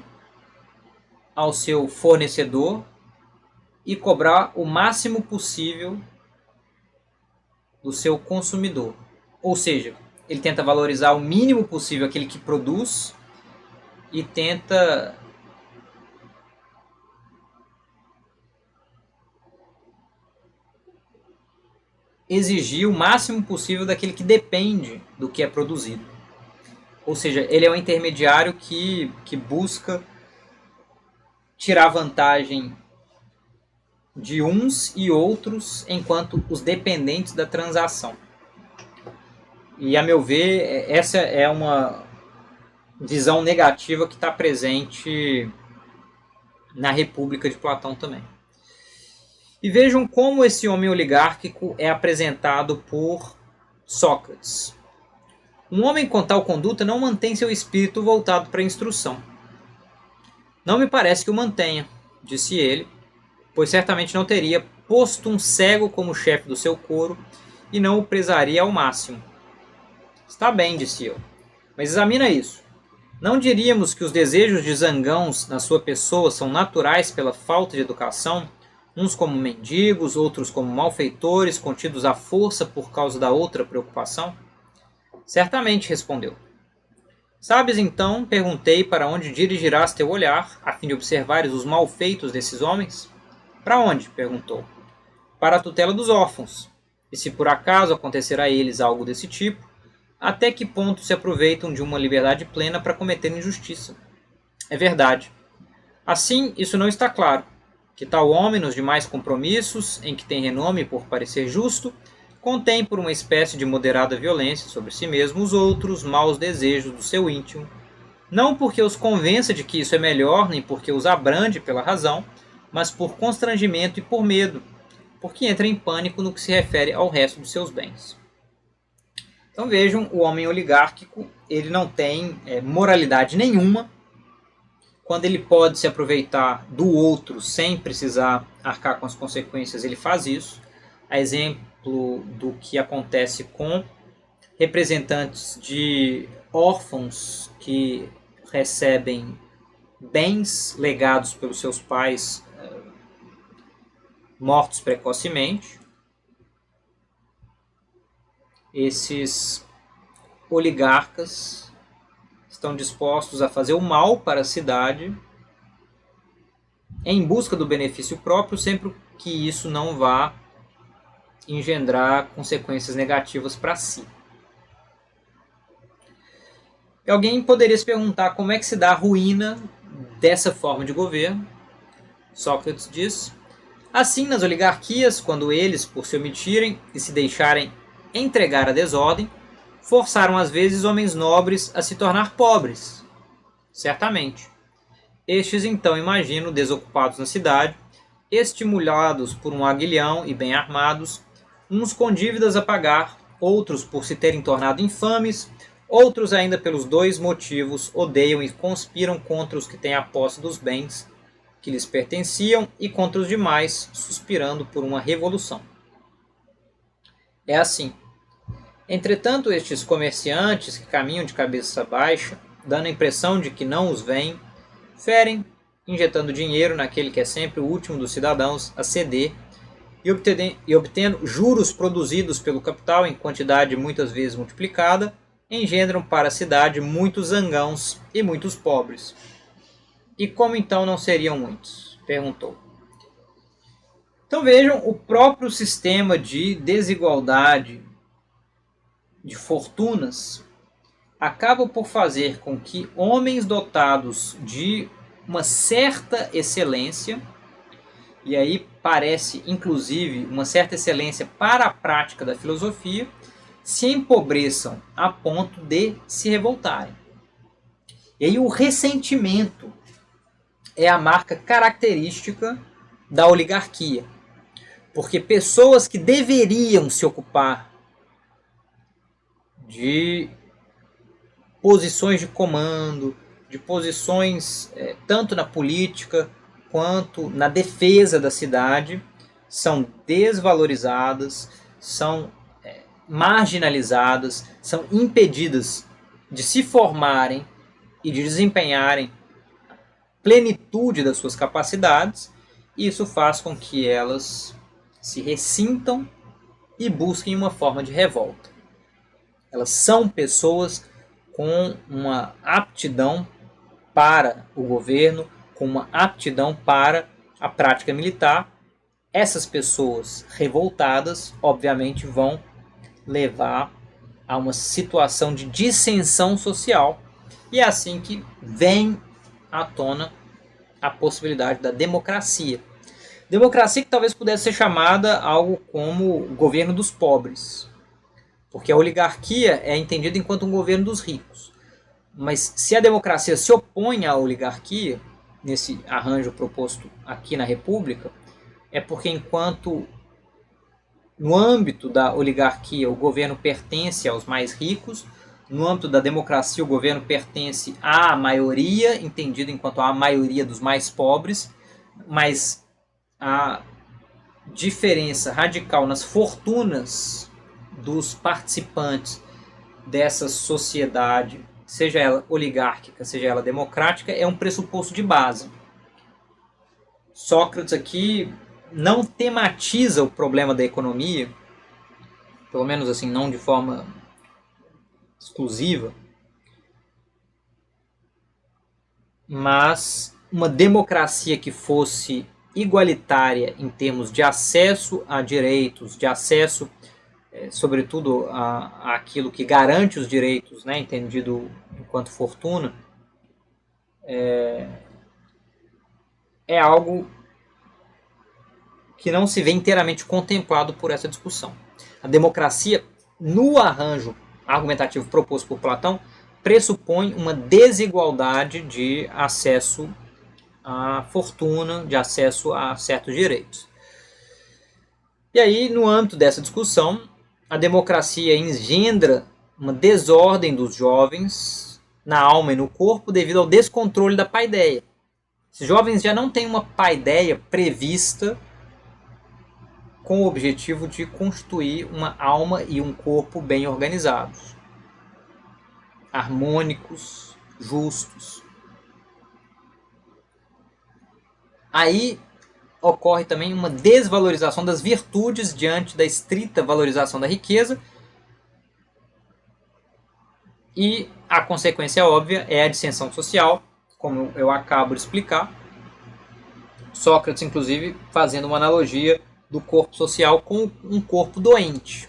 ao seu fornecedor e cobrar o máximo possível do seu consumidor. Ou seja, ele tenta valorizar o mínimo possível aquele que produz e tenta exigir o máximo possível daquele que depende do que é produzido. Ou seja, ele é um intermediário que busca tirar vantagem de uns e outros enquanto os dependentes da transação. E, a meu ver, essa é uma visão negativa que está presente na República de Platão também. E vejam como esse homem oligárquico é apresentado por Sócrates. Um homem com tal conduta não mantém seu espírito voltado para a instrução. Não me parece que o mantenha, disse ele, pois certamente não teria posto um cego como chefe do seu coro e não o prezaria ao máximo. Está bem, disse eu, mas examina isso. Não diríamos que os desejos de zangãos na sua pessoa são naturais pela falta de educação, uns como mendigos, outros como malfeitores, contidos à força por causa da outra preocupação? Certamente, respondeu. Sabes então, perguntei, para onde dirigirás teu olhar, a fim de observares os malfeitos desses homens? Para onde? Perguntou. Para a tutela dos órfãos. E se por acaso acontecer a eles algo desse tipo, até que ponto se aproveitam de uma liberdade plena para cometer injustiça? É verdade. Assim, isso não está claro. Que tal homem, nos demais compromissos, em que tem renome por parecer justo, contém por uma espécie de moderada violência sobre si mesmo os outros maus desejos do seu íntimo, não porque os convença de que isso é melhor, nem porque os abrande pela razão, mas por constrangimento e por medo, porque entra em pânico no que se refere ao resto dos seus bens. Então vejam, o homem oligárquico, ele não tem moralidade nenhuma. Quando ele pode se aproveitar do outro sem precisar arcar com as consequências, ele faz isso. A exemplo do que acontece com representantes de órfãos que recebem bens legados pelos seus pais mortos precocemente. Esses oligarcas estão dispostos a fazer o mal para a cidade em busca do benefício próprio, sempre que isso não vá engendrar consequências negativas para si. E alguém poderia se perguntar como é que se dá a ruína dessa forma de governo. Sócrates diz: assim, nas oligarquias, quando eles, por se omitirem e se deixarem entregar à desordem, forçaram às vezes homens nobres a se tornar pobres. Certamente. Estes então, imagino, desocupados na cidade, estimulados por um aguilhão e bem armados, uns com dívidas a pagar, outros por se terem tornado infames, outros ainda pelos dois motivos odeiam e conspiram contra os que têm a posse dos bens que lhes pertenciam e contra os demais, suspirando por uma revolução. É assim. Entretanto, estes comerciantes que caminham de cabeça baixa, dando a impressão de que não os veem, ferem, injetando dinheiro naquele que é sempre o último dos cidadãos a ceder e obtendo juros produzidos pelo capital em quantidade muitas vezes multiplicada, engendram para a cidade muitos zangãos e muitos pobres. E como então não seriam muitos? Perguntou. Então vejam, o próprio sistema de desigualdade de fortunas acaba por fazer com que homens dotados de uma certa excelência, e aí parece inclusive uma certa excelência para a prática da filosofia, se empobreçam a ponto de se revoltarem. E aí o ressentimento é a marca característica da oligarquia, porque pessoas que deveriam se ocupar de posições de comando, de posições tanto na política quanto na defesa da cidade, são desvalorizadas, são marginalizadas, são impedidas de se formarem e de desempenharem a plenitude das suas capacidades, e isso faz com que elas se ressintam e busquem uma forma de revolta. Elas são pessoas com uma aptidão para o governo, com uma aptidão para a prática militar. Essas pessoas revoltadas, obviamente, vão levar a uma situação de dissensão social, e é assim que vem à tona a possibilidade da democracia. Democracia que talvez pudesse ser chamada algo como o governo dos pobres, porque a oligarquia é entendida enquanto um governo dos ricos. Mas se a democracia se opõe à oligarquia, nesse arranjo proposto aqui na República, é porque enquanto no âmbito da oligarquia o governo pertence aos mais ricos, no âmbito da democracia o governo pertence à maioria, entendido enquanto a maioria dos mais pobres, mas a diferença radical nas fortunas dos participantes dessa sociedade seja ela oligárquica, seja ela democrática, é um pressuposto de base. Sócrates aqui não tematiza o problema da economia, pelo menos assim, não de forma exclusiva, mas uma democracia que fosse igualitária em termos de acesso a direitos, de acesso, sobretudo, a aquilo que garante os direitos, né, entendido enquanto fortuna, é algo que não se vê inteiramente contemplado por essa discussão. A democracia, no arranjo argumentativo proposto por Platão, pressupõe uma desigualdade de acesso à fortuna, de acesso a certos direitos. E aí, no âmbito dessa discussão, a democracia engendra uma desordem dos jovens na alma e no corpo devido ao descontrole da paideia. Os jovens já não têm uma paideia prevista com o objetivo de constituir uma alma e um corpo bem organizados, harmônicos, justos. Aí ocorre também uma desvalorização das virtudes diante da estrita valorização da riqueza, e a consequência óbvia é a dissensão social, como eu acabo de explicar. Sócrates, inclusive, fazendo uma analogia do corpo social com um corpo doente.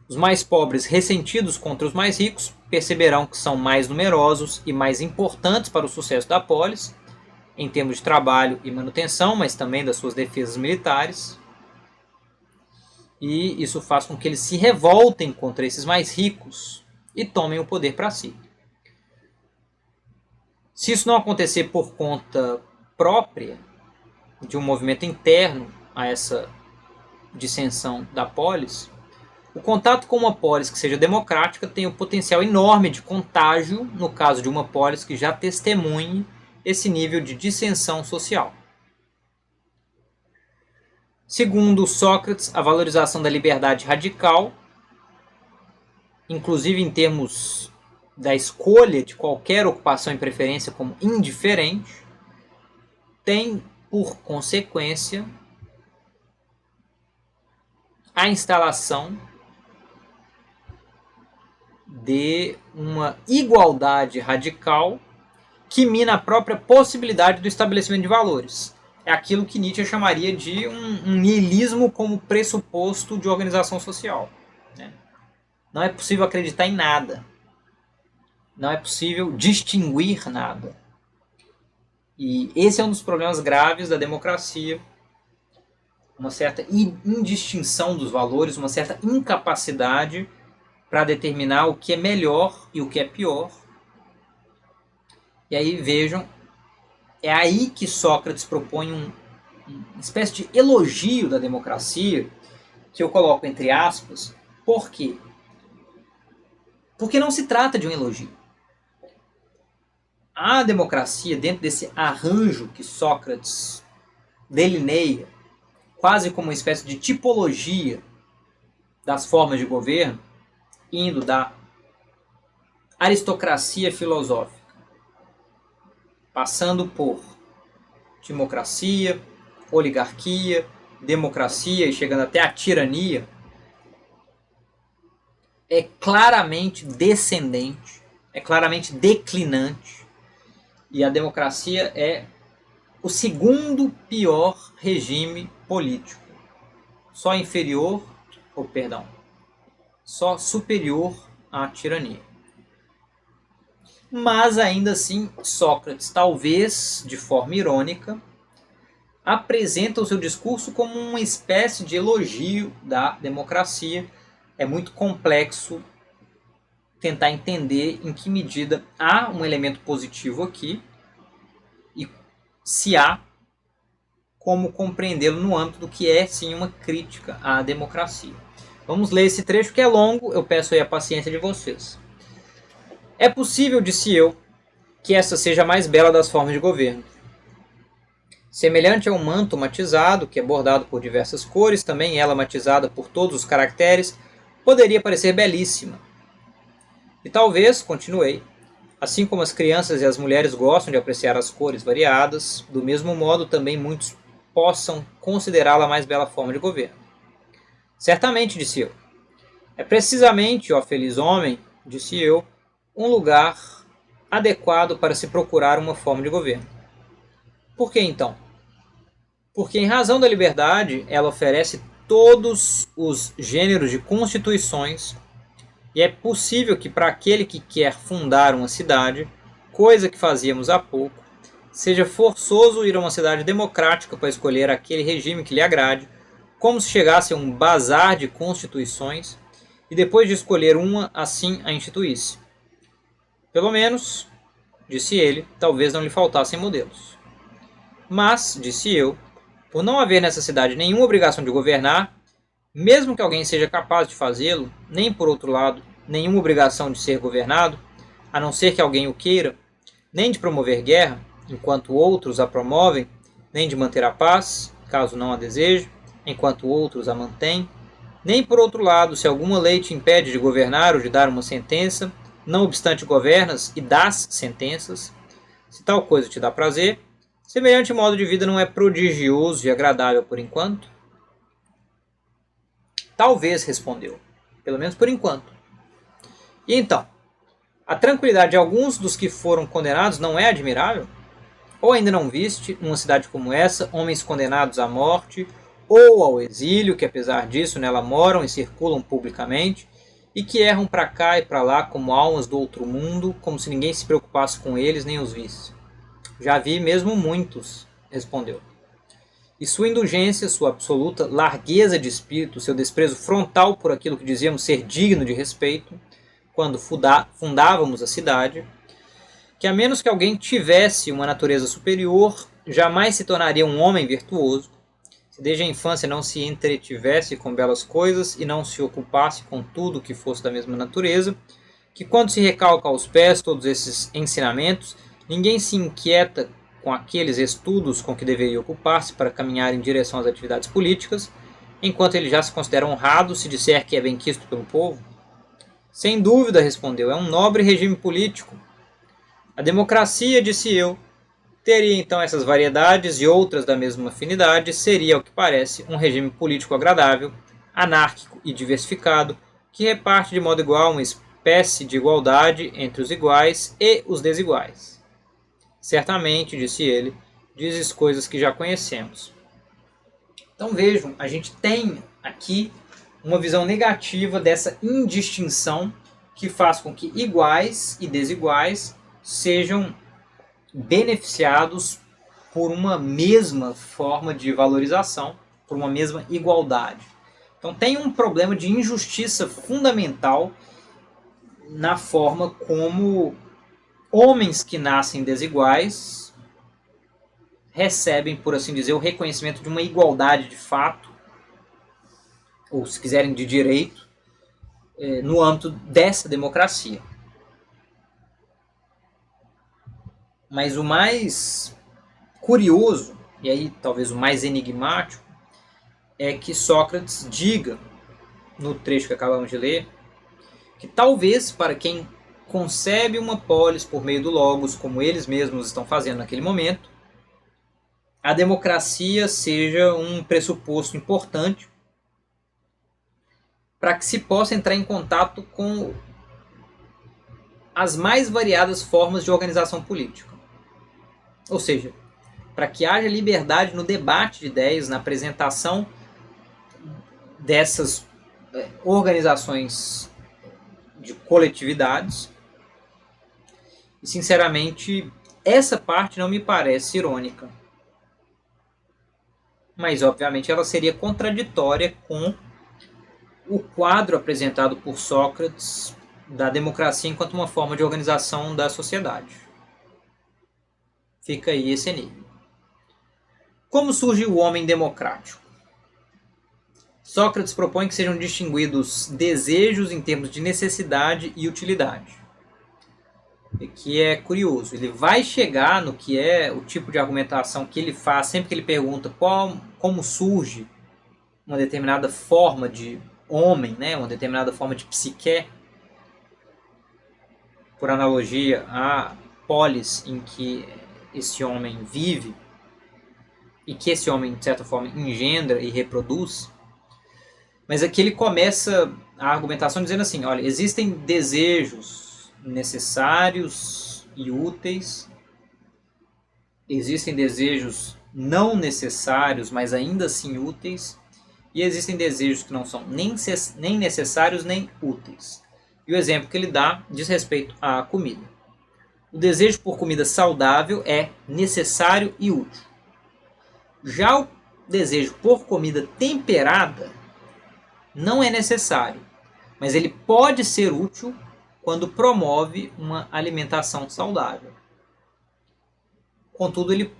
Os mais pobres, ressentidos contra os mais ricos, perceberão que são mais numerosos e mais importantes para o sucesso da polis, em termos de trabalho e manutenção, mas também das suas defesas militares. E isso faz com que eles se revoltem contra esses mais ricos e tomem o poder para si. Se isso não acontecer por conta própria, de um movimento interno a essa dissensão da polis, o contato com uma polis que seja democrática tem o potencial enorme de contágio no caso de uma polis que já testemunhe esse nível de dissensão social. Segundo Sócrates, a valorização da liberdade radical, inclusive em termos da escolha de qualquer ocupação e preferência como indiferente, tem por consequência a instalação de uma igualdade radical que mina a própria possibilidade do estabelecimento de valores. É aquilo que Nietzsche chamaria de um niilismo como pressuposto de organização social. Não é possível acreditar em nada. Não é possível distinguir nada. E esse é um dos problemas graves da democracia. Uma certa indistinção dos valores, uma certa incapacidade para determinar o que é melhor e o que é pior. E aí vejam, é aí que Sócrates propõe uma espécie de elogio da democracia, que eu coloco entre aspas. Por quê? Porque não se trata de um elogio. A democracia, dentro desse arranjo que Sócrates delineia, quase como uma espécie de tipologia das formas de governo, indo da aristocracia filosófica, passando por democracia, oligarquia, democracia e chegando até a tirania, é claramente descendente, é claramente declinante, e a democracia é o segundo pior regime político, só superior à tirania. Mas ainda assim, Sócrates, talvez de forma irônica, apresenta o seu discurso como uma espécie de elogio da democracia. É muito complexo tentar entender em que medida há um elemento positivo aqui e se há como compreendê-lo no âmbito do que é sim uma crítica à democracia. Vamos ler esse trecho que é longo, eu peço aí a paciência de vocês. É possível, disse eu, que essa seja a mais bela das formas de governo. Semelhante a um manto matizado, que é bordado por diversas cores, também ela matizada por todos os caracteres, poderia parecer belíssima. E talvez, continuei, assim como as crianças e as mulheres gostam de apreciar as cores variadas, do mesmo modo também muitos possam considerá-la a mais bela forma de governo. Certamente, disse eu. É precisamente, ó feliz homem, disse eu, um lugar adequado para se procurar uma forma de governo. Por que então? Porque, em razão da liberdade, ela oferece todos os gêneros de constituições e é possível que, para aquele que quer fundar uma cidade, coisa que fazíamos há pouco, seja forçoso ir a uma cidade democrática para escolher aquele regime que lhe agrade, como se chegasse a um bazar de constituições e depois de escolher uma, assim a instituísse. Pelo menos, disse ele, talvez não lhe faltassem modelos. Mas, disse eu, por não haver nessa cidade nenhuma obrigação de governar, mesmo que alguém seja capaz de fazê-lo, nem por outro lado, nenhuma obrigação de ser governado, a não ser que alguém o queira, nem de promover guerra, enquanto outros a promovem, nem de manter a paz, caso não a deseje, enquanto outros a mantêm, nem por outro lado, se alguma lei te impede de governar ou de dar uma sentença, não obstante governas e dás sentenças, se tal coisa te dá prazer, semelhante modo de vida não é prodigioso e agradável por enquanto? Talvez, respondeu, pelo menos por enquanto. E então, a tranquilidade de alguns dos que foram condenados não é admirável? Ou ainda não viste, numa cidade como essa, homens condenados à morte ou ao exílio, que apesar disso nela moram e circulam publicamente, e que erram para cá e para lá como almas do outro mundo, como se ninguém se preocupasse com eles nem os visse? Já vi mesmo muitos, respondeu. E sua indulgência, sua absoluta largueza de espírito, seu desprezo frontal por aquilo que dizíamos ser digno de respeito, quando fundávamos a cidade, que a menos que alguém tivesse uma natureza superior, jamais se tornaria um homem virtuoso, se desde a infância não se entretivesse com belas coisas e não se ocupasse com tudo que fosse da mesma natureza, que quando se recalca aos pés todos esses ensinamentos, ninguém se inquieta com aqueles estudos com que deveria ocupar-se para caminhar em direção às atividades políticas, enquanto ele já se considera honrado se disser que é benquisto pelo povo? Sem dúvida, respondeu, é um nobre regime político. A democracia, disse eu, teria então essas variedades e outras da mesma afinidade, seria, ao que parece, um regime político agradável, anárquico e diversificado, que reparte de modo igual uma espécie de igualdade entre os iguais e os desiguais. Certamente, disse ele, dizes coisas que já conhecemos. Então vejam, a gente tem aqui uma visão negativa dessa indistinção que faz com que iguais e desiguais sejam beneficiados por uma mesma forma de valorização, por uma mesma igualdade. Então tem um problema de injustiça fundamental na forma como homens que nascem desiguais recebem, por assim dizer, o reconhecimento de uma igualdade de fato, ou se quiserem de direito, no âmbito dessa democracia. Mas o mais curioso, e aí talvez o mais enigmático, é que Sócrates diga, no trecho que acabamos de ler, que talvez para quem concebe uma polis por meio do logos, como eles mesmos estão fazendo naquele momento, a democracia seja um pressuposto importante para que se possa entrar em contato com as mais variadas formas de organização política. Ou seja, para que haja liberdade no debate de ideias, na apresentação dessas organizações de coletividades. E, sinceramente, essa parte não me parece irônica. Mas, obviamente, ela seria contraditória com o quadro apresentado por Sócrates da democracia enquanto uma forma de organização da sociedade. Fica aí esse enigma. Como surge o homem democrático? Sócrates propõe que sejam distinguidos desejos em termos de necessidade e utilidade. E que é curioso, ele vai chegar no que é o tipo de argumentação que ele faz sempre que ele pergunta como surge uma determinada forma de homem, né, uma determinada forma de psique. por analogia, à polis em que esse homem vive e que esse homem, de certa forma, engendra e reproduz. Mas aqui ele começa a argumentação dizendo assim, olha, existem desejos necessários e úteis, existem desejos não necessários, mas ainda assim úteis, e existem desejos que não são nem necessários nem úteis. E o exemplo que ele dá diz respeito à comida. O desejo por comida saudável é necessário e útil. Já o desejo por comida temperada não é necessário, mas ele pode ser útil quando promove uma alimentação saudável. Contudo, ele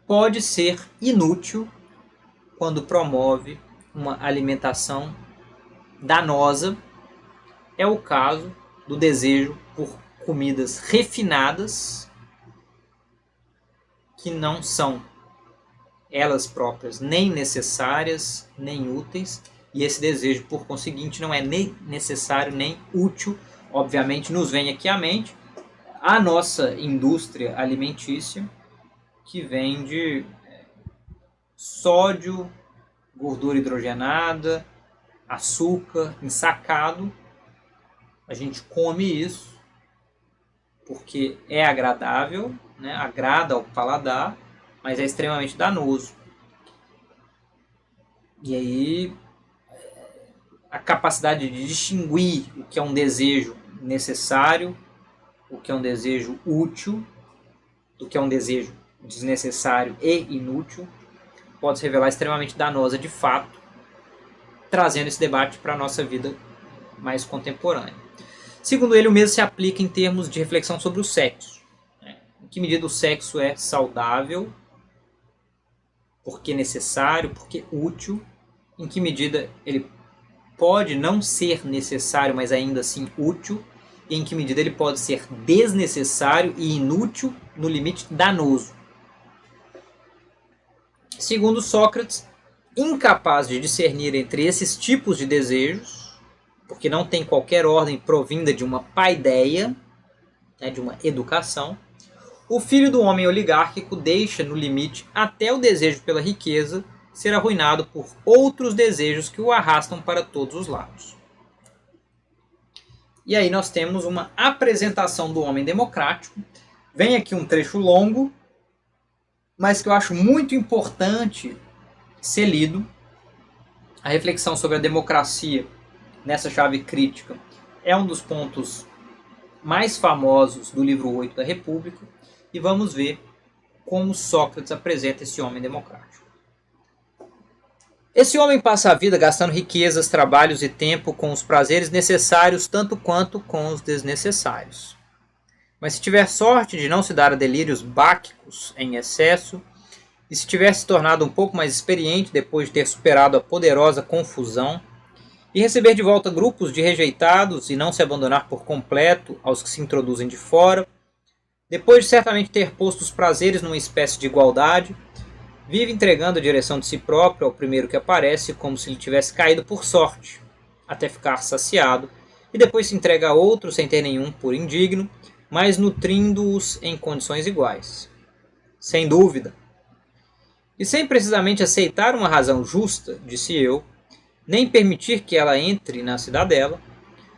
pode ser inútil quando promove uma alimentação danosa. É o caso do desejo por comidas refinadas, que não são elas próprias nem necessárias, nem úteis, e esse desejo, por conseguinte, não é nem necessário, nem útil. Obviamente, nos vem aqui à mente a nossa indústria alimentícia, que vende sódio, gordura hidrogenada, açúcar ensacado. A gente come isso porque é agradável, né? Agrada ao paladar, mas é extremamente danoso. E aí a capacidade de distinguir o que é um desejo necessário, o que é um desejo útil, do que é um desejo desnecessário e inútil, pode se revelar extremamente danosa de fato, trazendo esse debate para a nossa vida mais contemporânea. Segundo ele, o mesmo se aplica em termos de reflexão sobre o sexo. Em que medida o sexo é saudável, porque necessário, porque útil, em que medida ele pode não ser necessário, mas ainda assim útil, e em que medida ele pode ser desnecessário e inútil, no limite danoso. Segundo Sócrates, incapaz de discernir entre esses tipos de desejos, porque não tem qualquer ordem provinda de uma paideia, né, de uma educação, o filho do homem oligárquico deixa no limite até o desejo pela riqueza ser arruinado por outros desejos que o arrastam para todos os lados. E aí nós temos uma apresentação do homem democrático. Vem aqui um trecho longo, mas que eu acho muito importante ser lido. A reflexão sobre a democracia nessa chave crítica é um dos pontos mais famosos do livro 8 da República, e vamos ver como Sócrates apresenta esse homem democrático. Esse homem passa a vida gastando riquezas, trabalhos e tempo com os prazeres necessários tanto quanto com os desnecessários. Mas se tiver sorte de não se dar a delírios báquicos em excesso, e se tiver se tornado um pouco mais experiente depois de ter superado a poderosa confusão, e receber de volta grupos de rejeitados e não se abandonar por completo aos que se introduzem de fora, depois de certamente ter posto os prazeres numa espécie de igualdade, vive entregando a direção de si próprio ao primeiro que aparece como se lhe tivesse caído por sorte, até ficar saciado, e depois se entrega a outro sem ter nenhum por indigno, mas nutrindo-os em condições iguais. Sem dúvida. E sem precisamente aceitar uma razão justa, disse eu, nem permitir que ela entre na cidadela,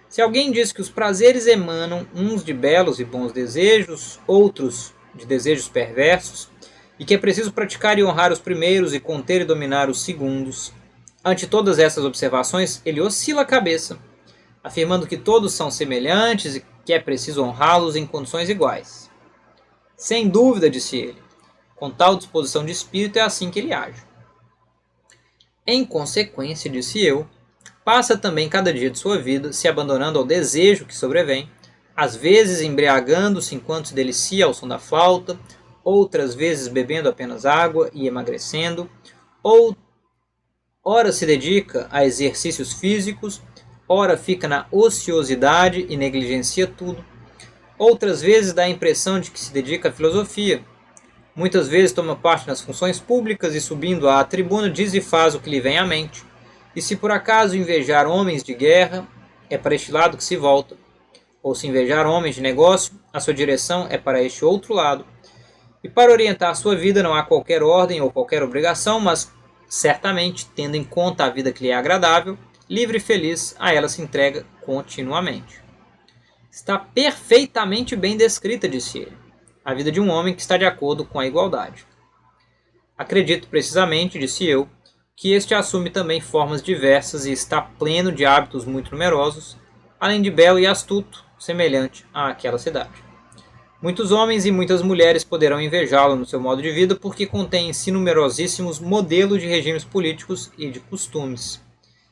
se alguém diz que os prazeres emanam uns de belos e bons desejos, outros de desejos perversos, e que é preciso praticar e honrar os primeiros e conter e dominar os segundos, ante todas essas observações, ele oscila a cabeça, afirmando que todos são semelhantes e que é preciso honrá-los em condições iguais. Sem dúvida, disse ele, com tal disposição de espírito é assim que ele age. Em consequência, disse eu, passa também cada dia de sua vida se abandonando ao desejo que sobrevém, às vezes embriagando-se enquanto se delicia ao som da flauta, outras vezes bebendo apenas água e emagrecendo, ou ora se dedica a exercícios físicos, ora fica na ociosidade e negligencia tudo, outras vezes dá a impressão de que se dedica à filosofia, muitas vezes toma parte nas funções públicas e subindo à tribuna diz e faz o que lhe vem à mente, e se por acaso invejar homens de guerra, é para este lado que se volta, ou se invejar homens de negócio, a sua direção é para este outro lado. E para orientar a sua vida não há qualquer ordem ou qualquer obrigação, mas certamente, tendo em conta a vida que lhe é agradável, livre e feliz, a ela se entrega continuamente. Está perfeitamente bem descrita, disse ele, a vida de um homem que está de acordo com a igualdade. Acredito precisamente, disse eu, que este assume também formas diversas e está pleno de hábitos muito numerosos, além de belo e astuto, semelhante àquela cidade. Muitos homens e muitas mulheres poderão invejá-lo no seu modo de vida porque contém em si numerosíssimos modelos de regimes políticos e de costumes.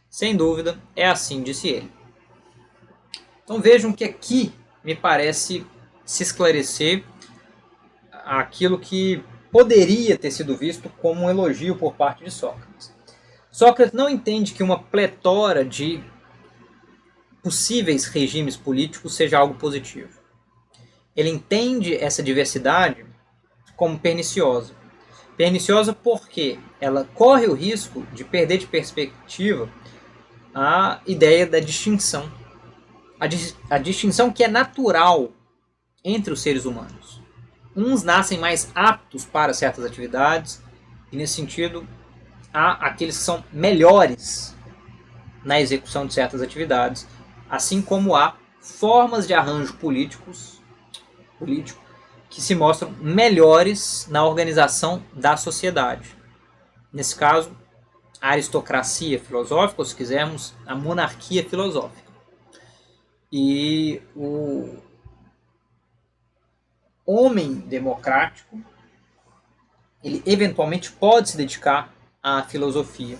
Sem dúvida, é assim, disse ele. Então vejam que aqui me parece se esclarecer aquilo que poderia ter sido visto como um elogio por parte de Sócrates. Sócrates não entende que uma pletora de possíveis regimes políticos seja algo positivo. Ele entende essa diversidade como perniciosa. Perniciosa porque ela corre o risco de perder de perspectiva a ideia da distinção. A distinção que é natural entre os seres humanos. Uns nascem mais aptos para certas atividades, e nesse sentido, há aqueles que são melhores na execução de certas atividades, assim como há formas de arranjo político que se mostram melhores na organização da sociedade. Nesse caso, a aristocracia filosófica, ou se quisermos, a monarquia filosófica. E o homem democrático, ele eventualmente pode se dedicar à filosofia,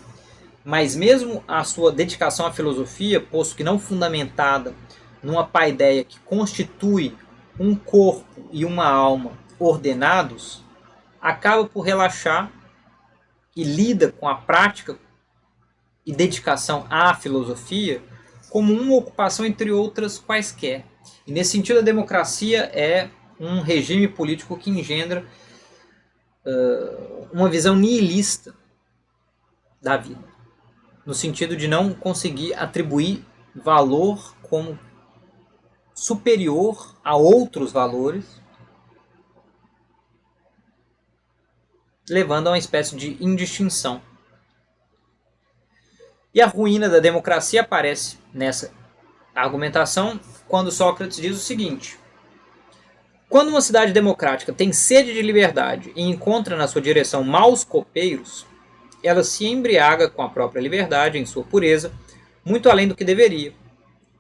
mas mesmo a sua dedicação à filosofia, posto que não fundamentada numa paideia que constitui um corpo e uma alma ordenados, acaba por relaxar e lida com a prática e dedicação à filosofia como uma ocupação entre outras quaisquer. E nesse sentido, a democracia é um regime político que engendra uma visão nihilista da vida, no sentido de não conseguir atribuir valor como superior a outros valores, levando a uma espécie de indistinção. E a ruína da democracia aparece nessa argumentação quando Sócrates diz o seguinte: quando uma cidade democrática tem sede de liberdade e encontra na sua direção maus copeiros, ela se embriaga com a própria liberdade em sua pureza, muito além do que deveria.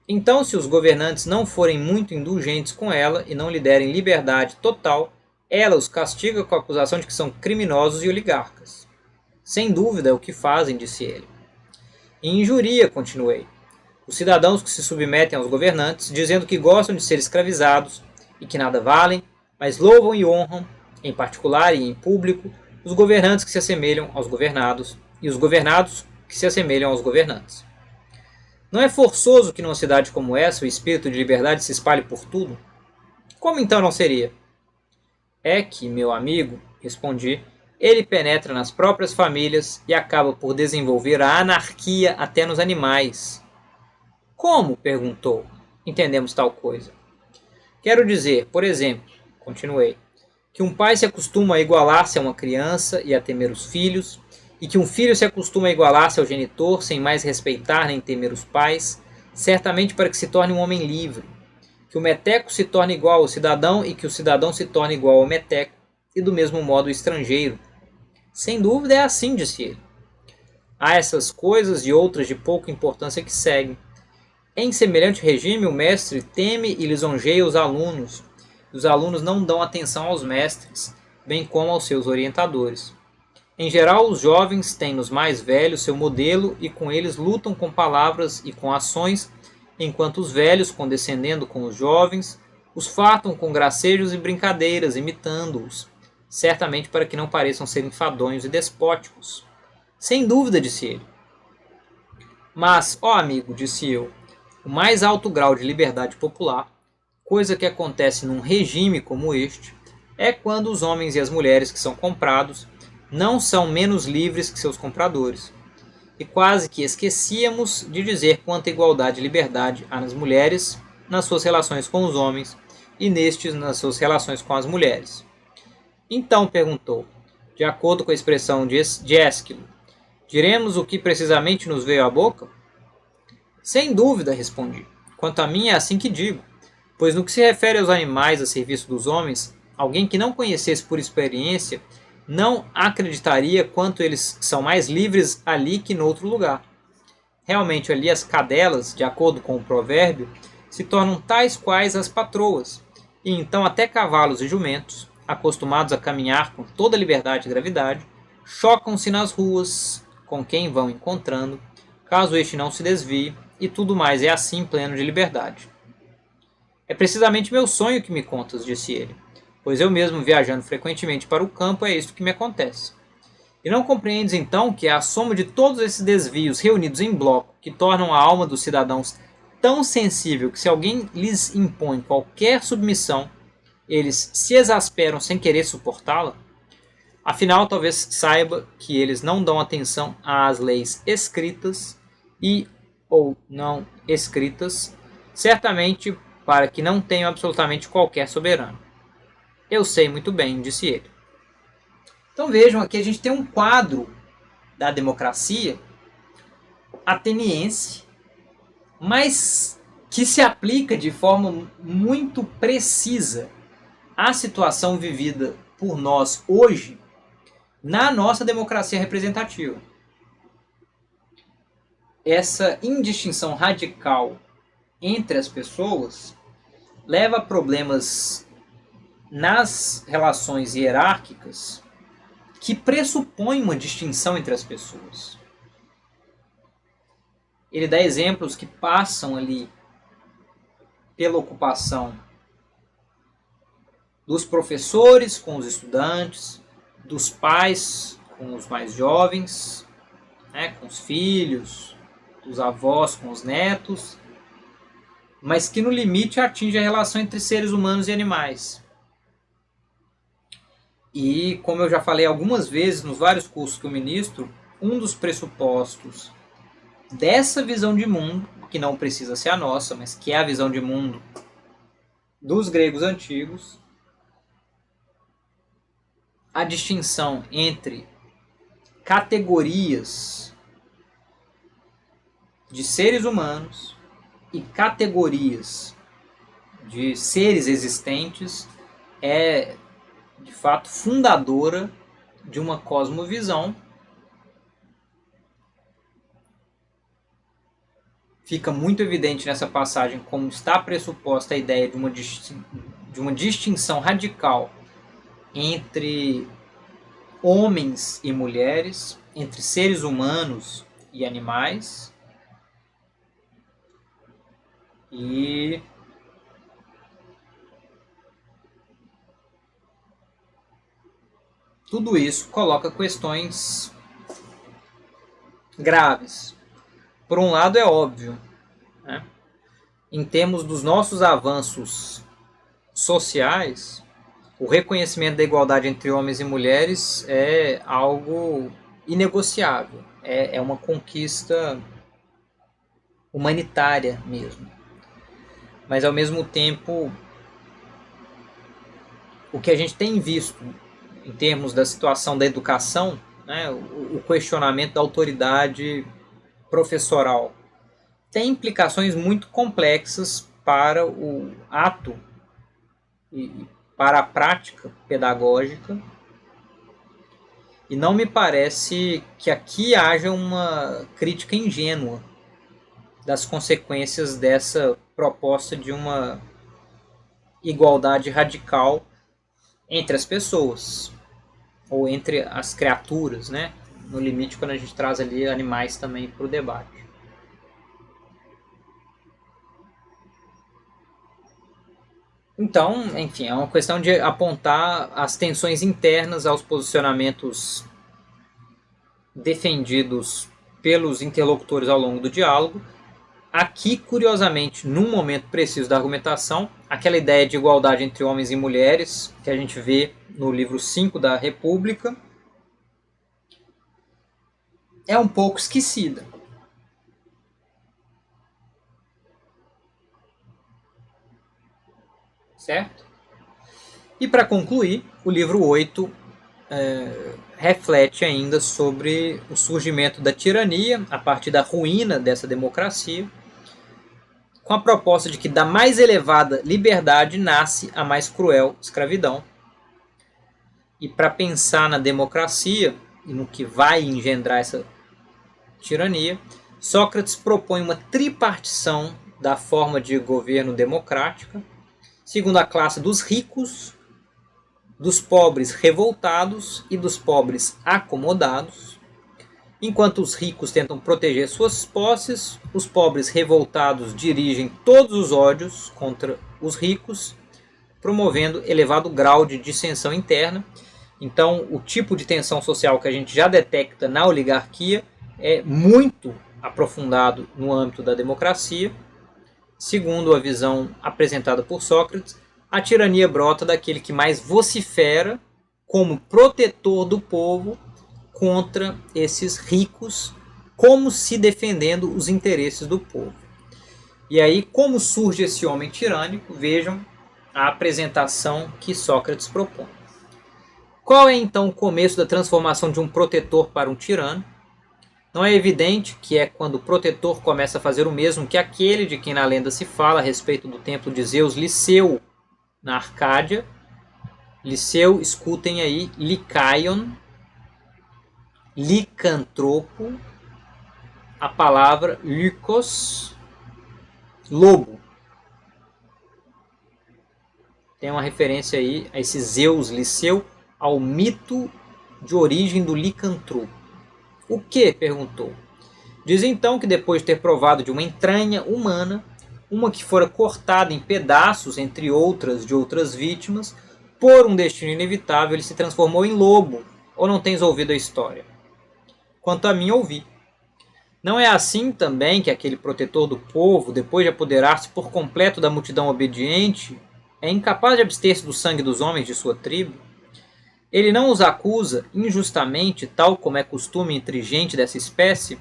Então, se os governantes não forem muito indulgentes com ela e não lhe derem liberdade total, ela os castiga com a acusação de que são criminosos e oligarcas. Sem dúvida é o que fazem, disse ele. E injuria, continuei, os cidadãos que se submetem aos governantes, dizendo que gostam de ser escravizados e que nada valem, mas louvam e honram, em particular e em público, os governantes que se assemelham aos governados e os governados que se assemelham aos governantes. Não é forçoso que numa cidade como essa o espírito de liberdade se espalhe por tudo? Como então não seria? É que, meu amigo, respondi, ele penetra nas próprias famílias e acaba por desenvolver a anarquia até nos animais. Como? Perguntou. Entendemos tal coisa. Quero dizer, por exemplo, continuei, que um pai se acostuma a igualar-se a uma criança e a temer os filhos, e que um filho se acostuma a igualar-se ao genitor sem mais respeitar nem temer os pais, certamente para que se torne um homem livre, que o meteco se torne igual ao cidadão e que o cidadão se torne igual ao meteco, e do mesmo modo o estrangeiro. Sem dúvida é assim, disse ele. Há essas coisas e outras de pouca importância que seguem. Em semelhante regime, o mestre teme e lisonjeia os alunos, e os alunos não dão atenção aos mestres, bem como aos seus orientadores. Em geral, os jovens têm nos mais velhos seu modelo e com eles lutam com palavras e com ações, enquanto os velhos, condescendendo com os jovens, os fartam com gracejos e brincadeiras, imitando-os, certamente para que não pareçam ser enfadonhos e despóticos. Sem dúvida, disse ele. Mas, ó amigo, disse eu, o mais alto grau de liberdade popular, coisa que acontece num regime como este, é quando os homens e as mulheres que são comprados não são menos livres que seus compradores. E quase que esquecíamos de dizer quanta igualdade e liberdade há nas mulheres nas suas relações com os homens e nestes nas suas relações com as mulheres. Então perguntou, de acordo com a expressão de Ésquilo, diremos o que precisamente nos veio à boca? Sem dúvida, respondi. Quanto a mim é assim que digo, pois no que se refere aos animais a serviço dos homens, alguém que não conhecesse por experiência não acreditaria quanto eles são mais livres ali que noutro lugar. Realmente ali as cadelas, de acordo com o provérbio, se tornam tais quais as patroas, e então até cavalos e jumentos, acostumados a caminhar com toda liberdade e gravidade, chocam-se nas ruas com quem vão encontrando, caso este não se desvie, e tudo mais é assim pleno de liberdade. É precisamente meu sonho que me contas, disse ele, pois eu mesmo viajando frequentemente para o campo é isto que me acontece. E não compreendes então que é a soma de todos esses desvios reunidos em bloco que tornam a alma dos cidadãos tão sensível que se alguém lhes impõe qualquer submissão, eles se exasperam sem querer suportá-la? Afinal, talvez saiba que eles não dão atenção às leis escritas e ou não escritas, certamente para que não tenham absolutamente qualquer soberano. Eu sei muito bem, disse ele. Então vejam, aqui a gente tem um quadro da democracia ateniense, mas que se aplica de forma muito precisa à situação vivida por nós hoje na nossa democracia representativa. Essa indistinção radical entre as pessoas leva a problemas nas relações hierárquicas que pressupõem uma distinção entre as pessoas. Ele dá exemplos que passam ali pela ocupação dos professores com os estudantes, dos pais com os mais jovens, né, com os filhos, dos avós com os netos, mas que no limite atinge a relação entre seres humanos e animais. E, como eu já falei algumas vezes nos vários cursos que eu ministro, um dos pressupostos dessa visão de mundo, que não precisa ser a nossa, mas que é a visão de mundo dos gregos antigos, a distinção entre categorias de seres humanos e categorias de seres existentes é, de fato, fundadora de uma cosmovisão. Fica muito evidente nessa passagem como está pressuposta a ideia de uma distinção radical entre homens e mulheres, entre seres humanos e animais. E tudo isso coloca questões graves. Por um lado, é óbvio, né? Em termos dos nossos avanços sociais, o reconhecimento da igualdade entre homens e mulheres é algo inegociável. É uma conquista humanitária mesmo. Mas, ao mesmo tempo, o que a gente tem visto em termos da situação da educação, né, o questionamento da autoridade professoral, tem implicações muito complexas para o ato e para a prática pedagógica. E não me parece que aqui haja uma crítica ingênua das consequências dessa proposta de uma igualdade radical entre as pessoas, ou entre as criaturas, né? No limite, quando a gente traz ali animais também para o debate. Então, enfim, é uma questão de apontar as tensões internas aos posicionamentos defendidos pelos interlocutores ao longo do diálogo. Aqui, curiosamente, num momento preciso da argumentação, aquela ideia de igualdade entre homens e mulheres, que a gente vê no livro 5 da República, é um pouco esquecida. certo? E para concluir, o livro 8 reflete ainda sobre o surgimento da tirania a partir da ruína dessa democracia, com a proposta de que da mais elevada liberdade nasce a mais cruel escravidão. E para pensar na democracia e no que vai engendrar essa tirania, Sócrates propõe uma tripartição da forma de governo democrática, segundo a classe dos ricos, dos pobres revoltados e dos pobres acomodados. Enquanto os ricos tentam proteger suas posses, os pobres revoltados dirigem todos os ódios contra os ricos, promovendo elevado grau de dissensão interna. Então, o tipo de tensão social que a gente já detecta na oligarquia é muito aprofundado no âmbito da democracia. Segundo a visão apresentada por Sócrates, a tirania brota daquele que mais vocifera como protetor do povo contra esses ricos, como se defendendo os interesses do povo. E aí, como surge esse homem tirânico? Vejam a apresentação que Sócrates propõe. Qual é então o começo da transformação de um protetor para um tirano? Não é evidente que é quando o protetor começa a fazer o mesmo que aquele de quem na lenda se fala a respeito do templo de Zeus Liceu, na Arcádia. Liceu, escutem aí, Licaion, licantropo, a palavra lykos, lobo. Tem uma referência aí a esse Zeus Liceu, ao mito de origem do licantropo. O que? Perguntou. Diz então que depois de ter provado de uma entranha humana, uma que fora cortada em pedaços, entre outras de outras vítimas, por um destino inevitável, ele se transformou em lobo. Ou não tens ouvido a história? Quanto a mim, ouvi. Não é assim também que aquele protetor do povo, depois de apoderar-se por completo da multidão obediente, é incapaz de abster-se do sangue dos homens de sua tribo? Ele não os acusa injustamente, tal como é costume entre gente dessa espécie,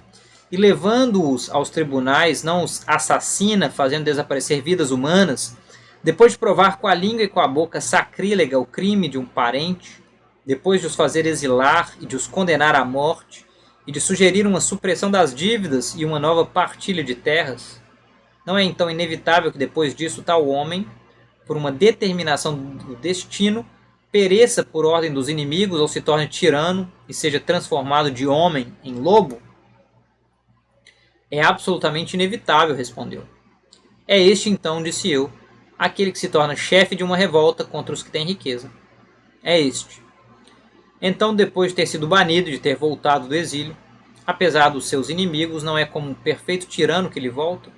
e levando-os aos tribunais, não os assassina, fazendo desaparecer vidas humanas, depois de provar com a língua e com a boca sacrílega o crime de um parente, depois de os fazer exilar e de os condenar à morte, e de sugerir uma supressão das dívidas e uma nova partilha de terras? Não é então inevitável que depois disso tal homem, por uma determinação do destino, pereça por ordem dos inimigos ou se torne tirano e seja transformado de homem em lobo? É absolutamente inevitável, respondeu. É este então, disse eu, aquele que se torna chefe de uma revolta contra os que têm riqueza. É este. Então, depois de ter sido banido, de ter voltado do exílio, apesar dos seus inimigos, não é como um perfeito tirano que ele volta?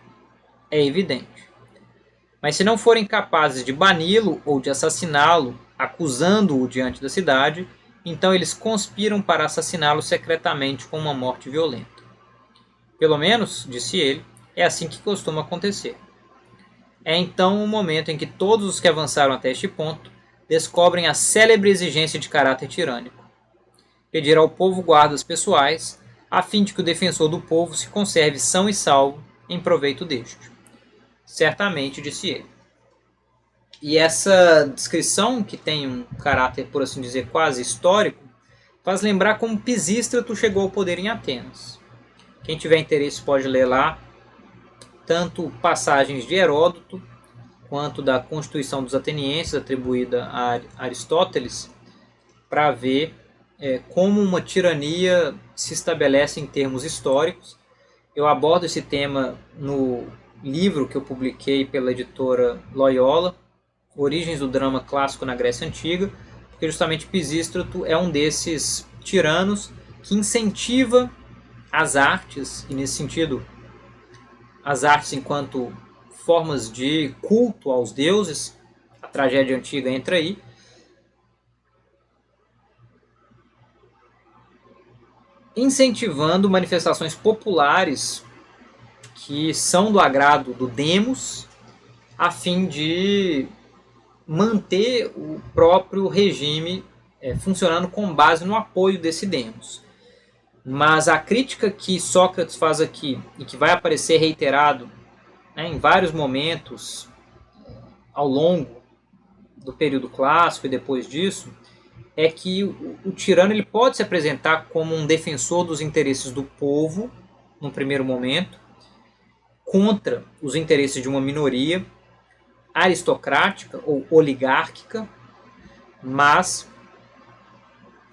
É evidente. Mas se não forem capazes de bani-lo ou de assassiná-lo, acusando-o diante da cidade, então eles conspiram para assassiná-lo secretamente com uma morte violenta. Pelo menos, disse ele, é assim que costuma acontecer. É então o momento em que todos os que avançaram até este ponto descobrem a célebre exigência de caráter tirânico. Pedir ao povo guardas pessoais, a fim de que o defensor do povo se conserve são e salvo em proveito deste. Certamente, disse ele. E essa descrição, que tem um caráter, por assim dizer, quase histórico, faz lembrar como Pisístrato chegou ao poder em Atenas. Quem tiver interesse pode ler lá tanto passagens de Heródoto quanto da Constituição dos Atenienses, atribuída a Aristóteles, para ver como uma tirania se estabelece em termos históricos. Eu abordo esse tema no livro que eu publiquei pela editora Loyola, Origens do Drama Clássico na Grécia Antiga, porque justamente Pisístrato é um desses tiranos que incentiva as artes, e nesse sentido, as artes enquanto formas de culto aos deuses, a tragédia antiga entra aí, incentivando manifestações populares que são do agrado do demos, a fim de manter o próprio regime funcionando com base no apoio desse demos. Mas a crítica que Sócrates faz aqui, e que vai aparecer reiterado em vários momentos ao longo do período clássico e depois disso, é que o tirano ele pode se apresentar como um defensor dos interesses do povo, num primeiro momento, contra os interesses de uma minoria aristocrática ou oligárquica, mas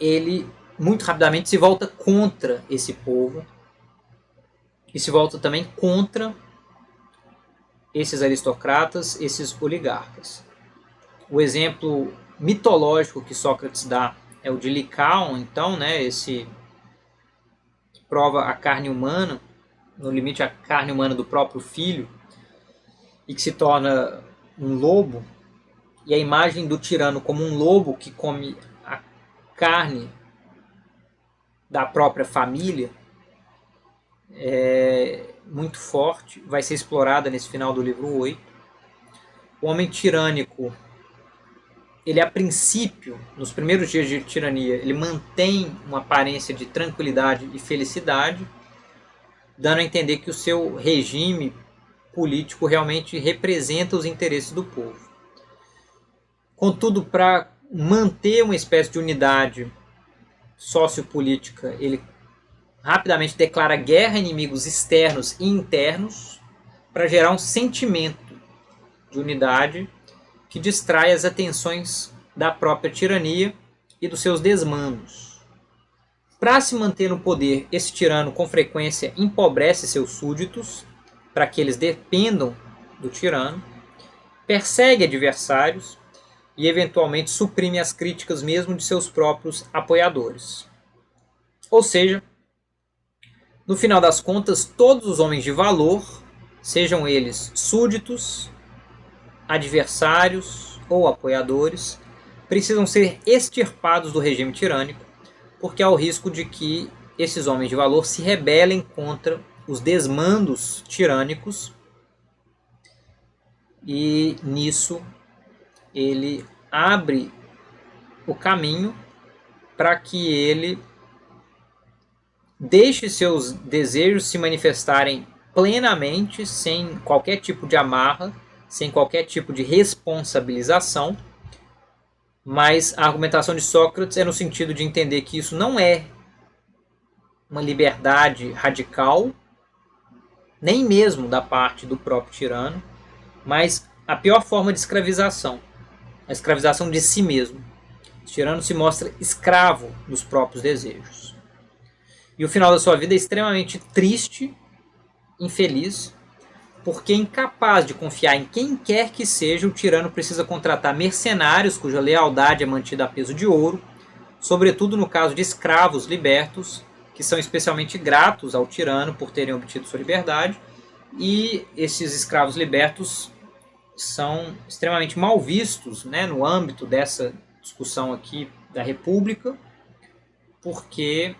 ele muito rapidamente se volta contra esse povo e se volta também contra esses aristocratas, esses oligarcas. O exemplo mitológico que Sócrates dá é o de Licaon, então, né, esse que prova a carne humana, no limite a carne humana do próprio filho, e que se torna um lobo, e a imagem do tirano como um lobo que come a carne da própria família é muito forte, vai ser explorada nesse final do livro 8. O homem tirânico, ele a princípio, nos primeiros dias de tirania, ele mantém uma aparência de tranquilidade e felicidade, dando a entender que o seu regime político realmente representa os interesses do povo. Contudo, para manter uma espécie de unidade sociopolítica, ele rapidamente declara guerra a inimigos externos e internos para gerar um sentimento de unidade que distrai as atenções da própria tirania e dos seus desmandos. Para se manter no poder, esse tirano com frequência empobrece seus súditos para que eles dependam do tirano, persegue adversários e eventualmente suprime as críticas mesmo de seus próprios apoiadores. Ou seja, no final das contas, todos os homens de valor, sejam eles súditos, adversários ou apoiadores, precisam ser extirpados do regime tirânico, porque há o risco de que esses homens de valor se rebelem contra os desmandos tirânicos, e nisso ele abre o caminho para que ele deixe seus desejos se manifestarem plenamente, sem qualquer tipo de amarra, sem qualquer tipo de responsabilização. Mas a argumentação de Sócrates é no sentido de entender que isso não é uma liberdade radical, nem mesmo da parte do próprio tirano, mas a pior forma de escravização, a escravização de si mesmo. O tirano se mostra escravo dos próprios desejos. E o final da sua vida é extremamente triste, infeliz, porque incapaz de confiar em quem quer que seja, o tirano precisa contratar mercenários cuja lealdade é mantida a peso de ouro, sobretudo no caso de escravos libertos, que são especialmente gratos ao tirano por terem obtido sua liberdade, e esses escravos libertos são extremamente mal vistos, né, no âmbito dessa discussão aqui da República, porque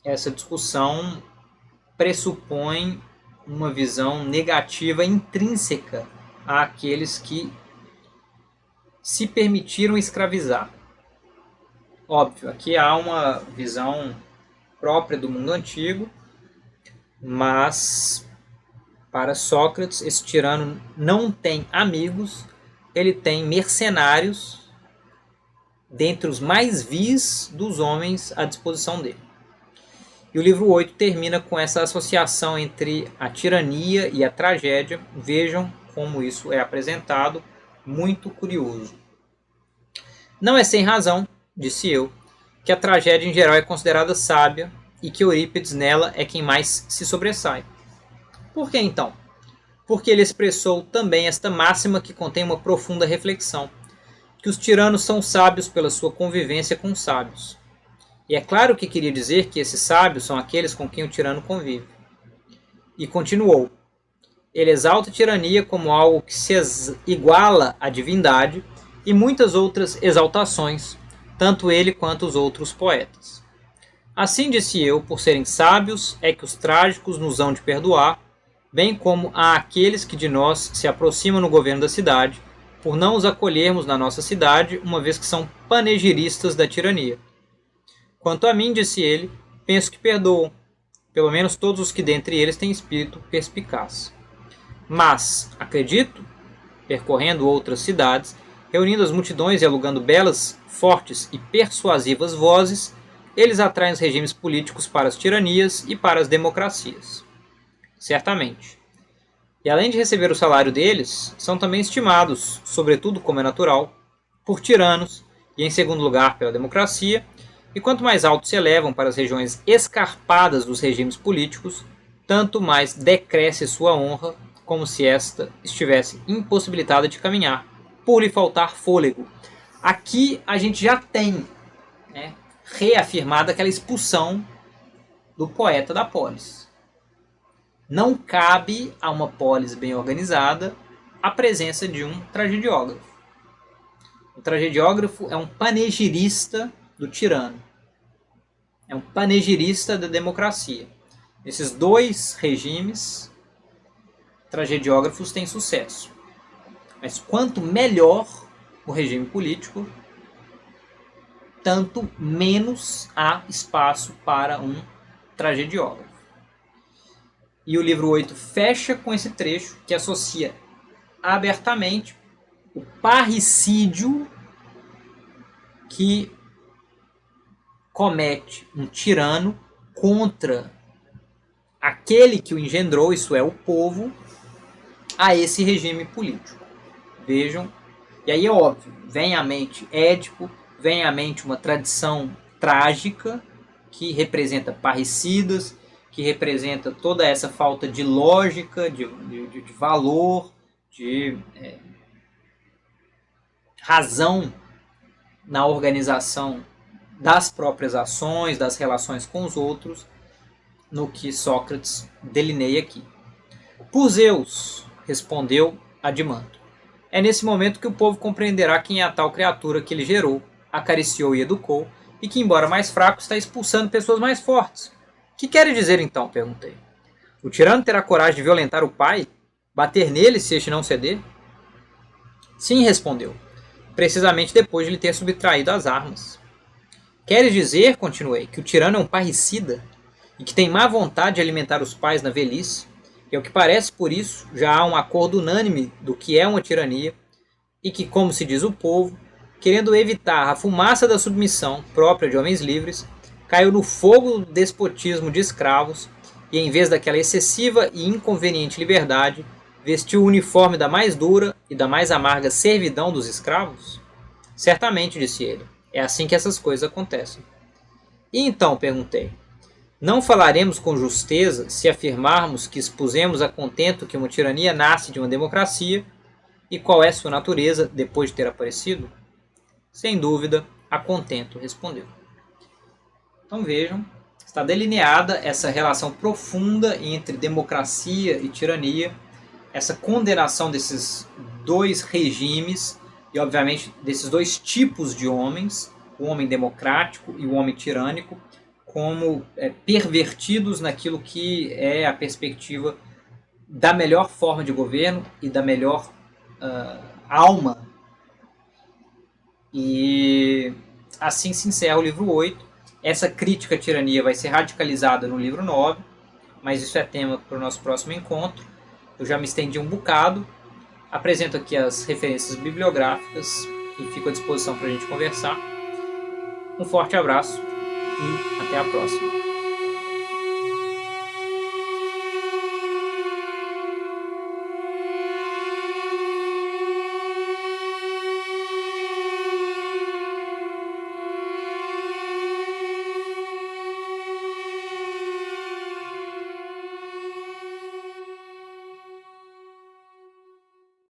essa discussão pressupõe uma visão negativa intrínseca àqueles que se permitiram escravizar. Óbvio, aqui há uma visão própria do mundo antigo, mas para Sócrates esse tirano não tem amigos, ele tem mercenários dentre os mais vis dos homens à disposição dele. E o livro 8 termina com essa associação entre a tirania e a tragédia. Vejam como isso é apresentado, muito curioso. Não é sem razão, disse eu, que a tragédia em geral é considerada sábia e que Eurípides nela é quem mais se sobressai. Por que então? Porque ele expressou também esta máxima que contém uma profunda reflexão, que os tiranos são sábios pela sua convivência com os sábios. E é claro que queria dizer que esses sábios são aqueles com quem o tirano convive. E continuou. Ele exalta a tirania como algo que se iguala à divindade e muitas outras exaltações, tanto ele quanto os outros poetas. Assim disse eu, por serem sábios, é que os trágicos nos hão de perdoar, bem como a aqueles que de nós se aproximam no governo da cidade, por não os acolhermos na nossa cidade, uma vez que são panegiristas da tirania. Quanto a mim, disse ele, penso que perdoam, pelo menos todos os que dentre eles têm espírito perspicaz. Mas acredito percorrendo outras cidades, reunindo as multidões e alugando belas, fortes e persuasivas vozes, eles atraem os regimes políticos para as tiranias e para as democracias. Certamente. E além de receber o salário deles, são também estimados, sobretudo como é natural, por tiranos e, em segundo lugar, pela democracia, e quanto mais alto se elevam para as regiões escarpadas dos regimes políticos, tanto mais decresce sua honra, como se esta estivesse impossibilitada de caminhar, por lhe faltar fôlego. Aqui a gente já tem, né, reafirmada aquela expulsão do poeta da polis. Não cabe a uma polis bem organizada a presença de um tragediógrafo. O tragediógrafo é um panegirista do tirano. É um panegirista da democracia. Nesses dois regimes, tragediógrafos têm sucesso. Mas quanto melhor o regime político, tanto menos há espaço para um tragediógrafo. E o livro 8 fecha com esse trecho que associa abertamente o parricídio que comete um tirano contra aquele que o engendrou, isso é, o povo, a esse regime político. Vejam, e aí é óbvio, vem à mente Édipo, vem à mente uma tradição trágica que representa parricidas, que representa toda essa falta de lógica, de valor, de razão na organização das próprias ações, das relações com os outros, no que Sócrates delineia aqui. Por Zeus, respondeu Adimanto, é nesse momento que o povo compreenderá quem é a tal criatura que ele gerou, acariciou e educou, e que, embora mais fraco, está expulsando pessoas mais fortes. Que quer dizer então? Perguntei. O tirano terá coragem de violentar o pai? Bater nele se este não ceder? Sim, respondeu. Precisamente depois de lhe ter subtraído as armas. Queres dizer, continuei, que o tirano é um parricida? E que tem má vontade de alimentar os pais na velhice? E ao que parece, por isso, já há um acordo unânime do que é uma tirania, e que, como se diz o povo, querendo evitar a fumaça da submissão própria de homens livres, caiu no fogo do despotismo de escravos e, em vez daquela excessiva e inconveniente liberdade, vestiu o uniforme da mais dura e da mais amarga servidão dos escravos? Certamente, disse ele, é assim que essas coisas acontecem. E então, perguntei, não falaremos com justeza se afirmarmos que expusemos a contento que uma tirania nasce de uma democracia e qual é sua natureza depois de ter aparecido? Sem dúvida, a contento, respondeu. Então vejam, está delineada essa relação profunda entre democracia e tirania, essa condenação desses dois regimes e, obviamente, desses dois tipos de homens, o homem democrático e o homem tirânico, como pervertidos naquilo que é a perspectiva da melhor forma de governo e da melhor alma. E assim se encerra o livro 8. Essa crítica à tirania vai ser radicalizada no livro 9, mas isso é tema para o nosso próximo encontro. Eu já me estendi um bocado, apresento aqui as referências bibliográficas e fico à disposição para a gente conversar. Um forte abraço e até a próxima.